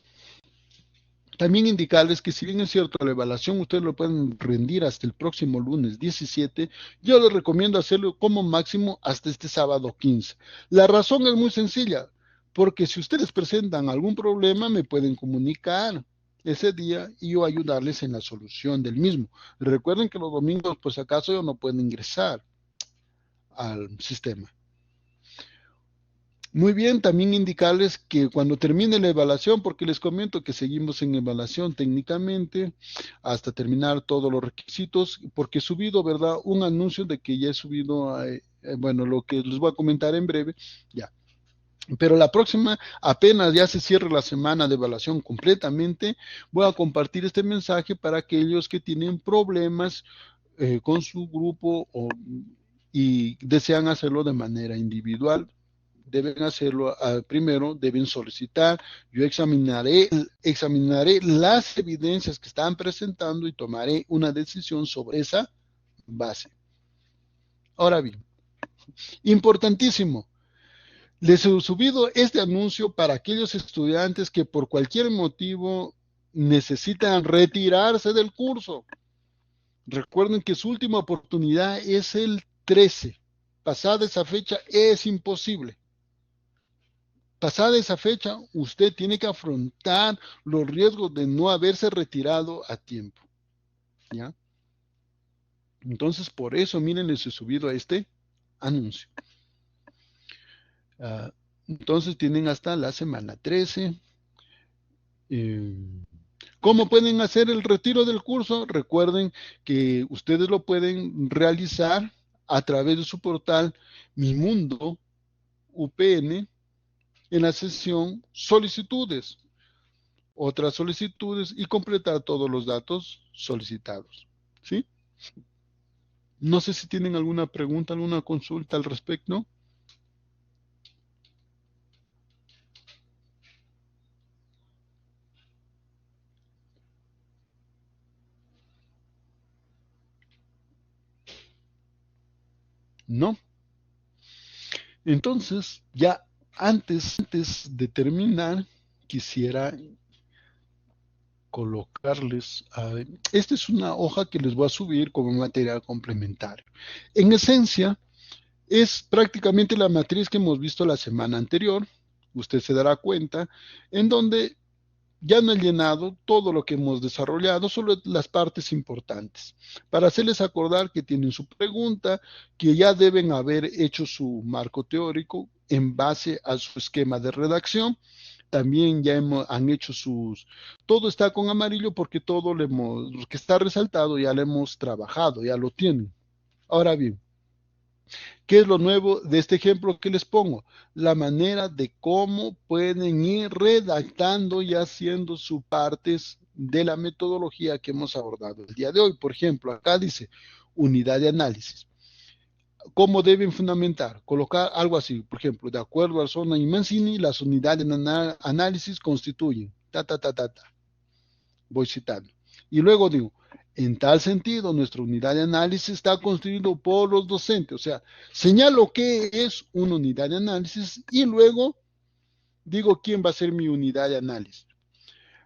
también indicarles que si bien es cierto, la evaluación ustedes lo pueden rendir hasta el próximo lunes 17, yo les recomiendo hacerlo como máximo hasta este sábado 15. La razón es muy sencilla, porque si ustedes presentan algún problema, me pueden comunicar ese día y yo ayudarles en la solución del mismo. Recuerden que los domingos, pues acaso, yo no puedo ingresar al sistema. Muy bien, también indicarles que cuando termine la evaluación, porque les comento que seguimos en evaluación técnicamente hasta terminar todos los requisitos, porque he subido, ¿verdad? Un anuncio de que ya he subido, bueno, lo que les voy a comentar en breve, ya. Pero la próxima, apenas ya se cierre la semana de evaluación completamente, voy a compartir este mensaje para aquellos que tienen problemas con su grupo y desean hacerlo de manera individual. Deben hacerlo primero, deben solicitar, yo examinaré las evidencias que están presentando y tomaré una decisión sobre esa base. Ahora bien, importantísimo, les he subido este anuncio para aquellos estudiantes que por cualquier motivo necesitan retirarse del curso. Recuerden que su última oportunidad es el 13. Pasada esa fecha es imposible. Pasada esa fecha, usted tiene que afrontar los riesgos de no haberse retirado a tiempo, ¿ya? Entonces, por eso, miren, les he subido a este anuncio. Entonces, tienen hasta la semana 13. ¿Cómo pueden hacer el retiro del curso? Recuerden que ustedes lo pueden realizar a través de su portal Mi Mundo UPN en la sección Solicitudes. Otras solicitudes y completar todos los datos solicitados, ¿sí? No sé si tienen alguna pregunta, alguna consulta al respecto. ¿No? Entonces, ya antes de terminar, quisiera colocarles, esta es una hoja que les voy a subir como material complementario. En esencia, es prácticamente la matriz que hemos visto la semana anterior, usted se dará cuenta, en donde ya no he llenado todo lo que hemos desarrollado, solo las partes importantes, para hacerles acordar que tienen su pregunta, que ya deben haber hecho su marco teórico en base a su esquema de redacción. También ya han hecho todo está con amarillo porque todo lo que está resaltado ya lo hemos trabajado, ya lo tienen. Ahora bien, ¿qué es lo nuevo de este ejemplo que les pongo? La manera de cómo pueden ir redactando y haciendo sus partes de la metodología que hemos abordado el día de hoy. Por ejemplo, acá dice unidad de análisis. ¿Cómo deben fundamentar? Colocar algo así, por ejemplo, de acuerdo a Zona y Mancini, las unidades de análisis constituyen, voy citando. Y luego digo, en tal sentido, nuestra unidad de análisis está constituido por los docentes. O sea, señalo qué es una unidad de análisis y luego digo quién va a ser mi unidad de análisis.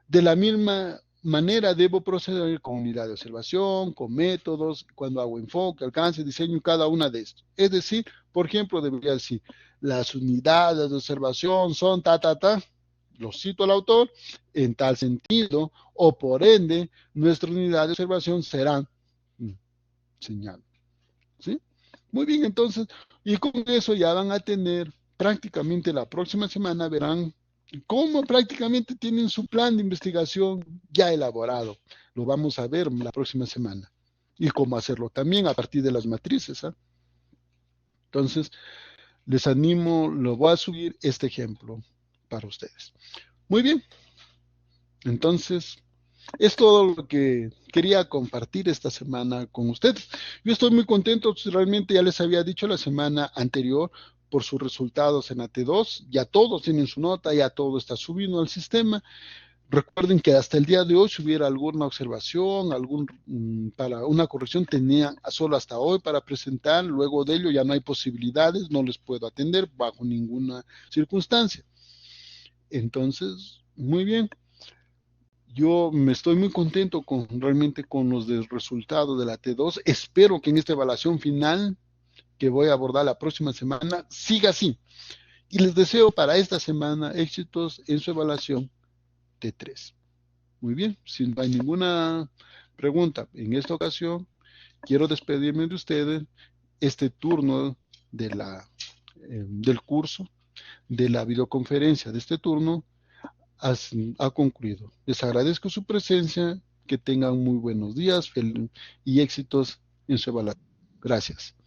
De la misma manera debo proceder con unidad de observación, con métodos, cuando hago enfoque, alcance, diseño, cada una de estos. Es decir, por ejemplo, debería decir, las unidades de observación son lo cito al autor, en tal sentido, o por ende, nuestra unidad de observación será señal. ¿Sí? Muy bien, entonces, y con eso ya van a tener prácticamente la próxima semana verán cómo prácticamente tienen su plan de investigación ya elaborado. Lo vamos a ver la próxima semana. Y cómo hacerlo también a partir de las matrices. Entonces, les animo, lo voy a subir este ejemplo para ustedes. Muy bien. Entonces, es todo lo que quería compartir esta semana con ustedes. Yo estoy muy contento, realmente ya les había dicho la semana anterior por sus resultados en AT2, ya todos tienen su nota, ya todo está subiendo al sistema. Recuerden que hasta el día de hoy, si hubiera alguna observación, para una corrección, tenía solo hasta hoy para presentar, luego de ello ya no hay posibilidades, no les puedo atender bajo ninguna circunstancia. Entonces, muy bien. Yo me estoy muy contento realmente con los resultados de la T2. Espero que en esta evaluación final que voy a abordar la próxima semana siga así. Y les deseo para esta semana éxitos en su evaluación T3. Muy bien, si no hay ninguna pregunta en esta ocasión, quiero despedirme de ustedes. Este turno del curso, de la videoconferencia de este turno, ha concluido. Les agradezco su presencia, que tengan muy buenos días y éxitos en su evaluación. Gracias.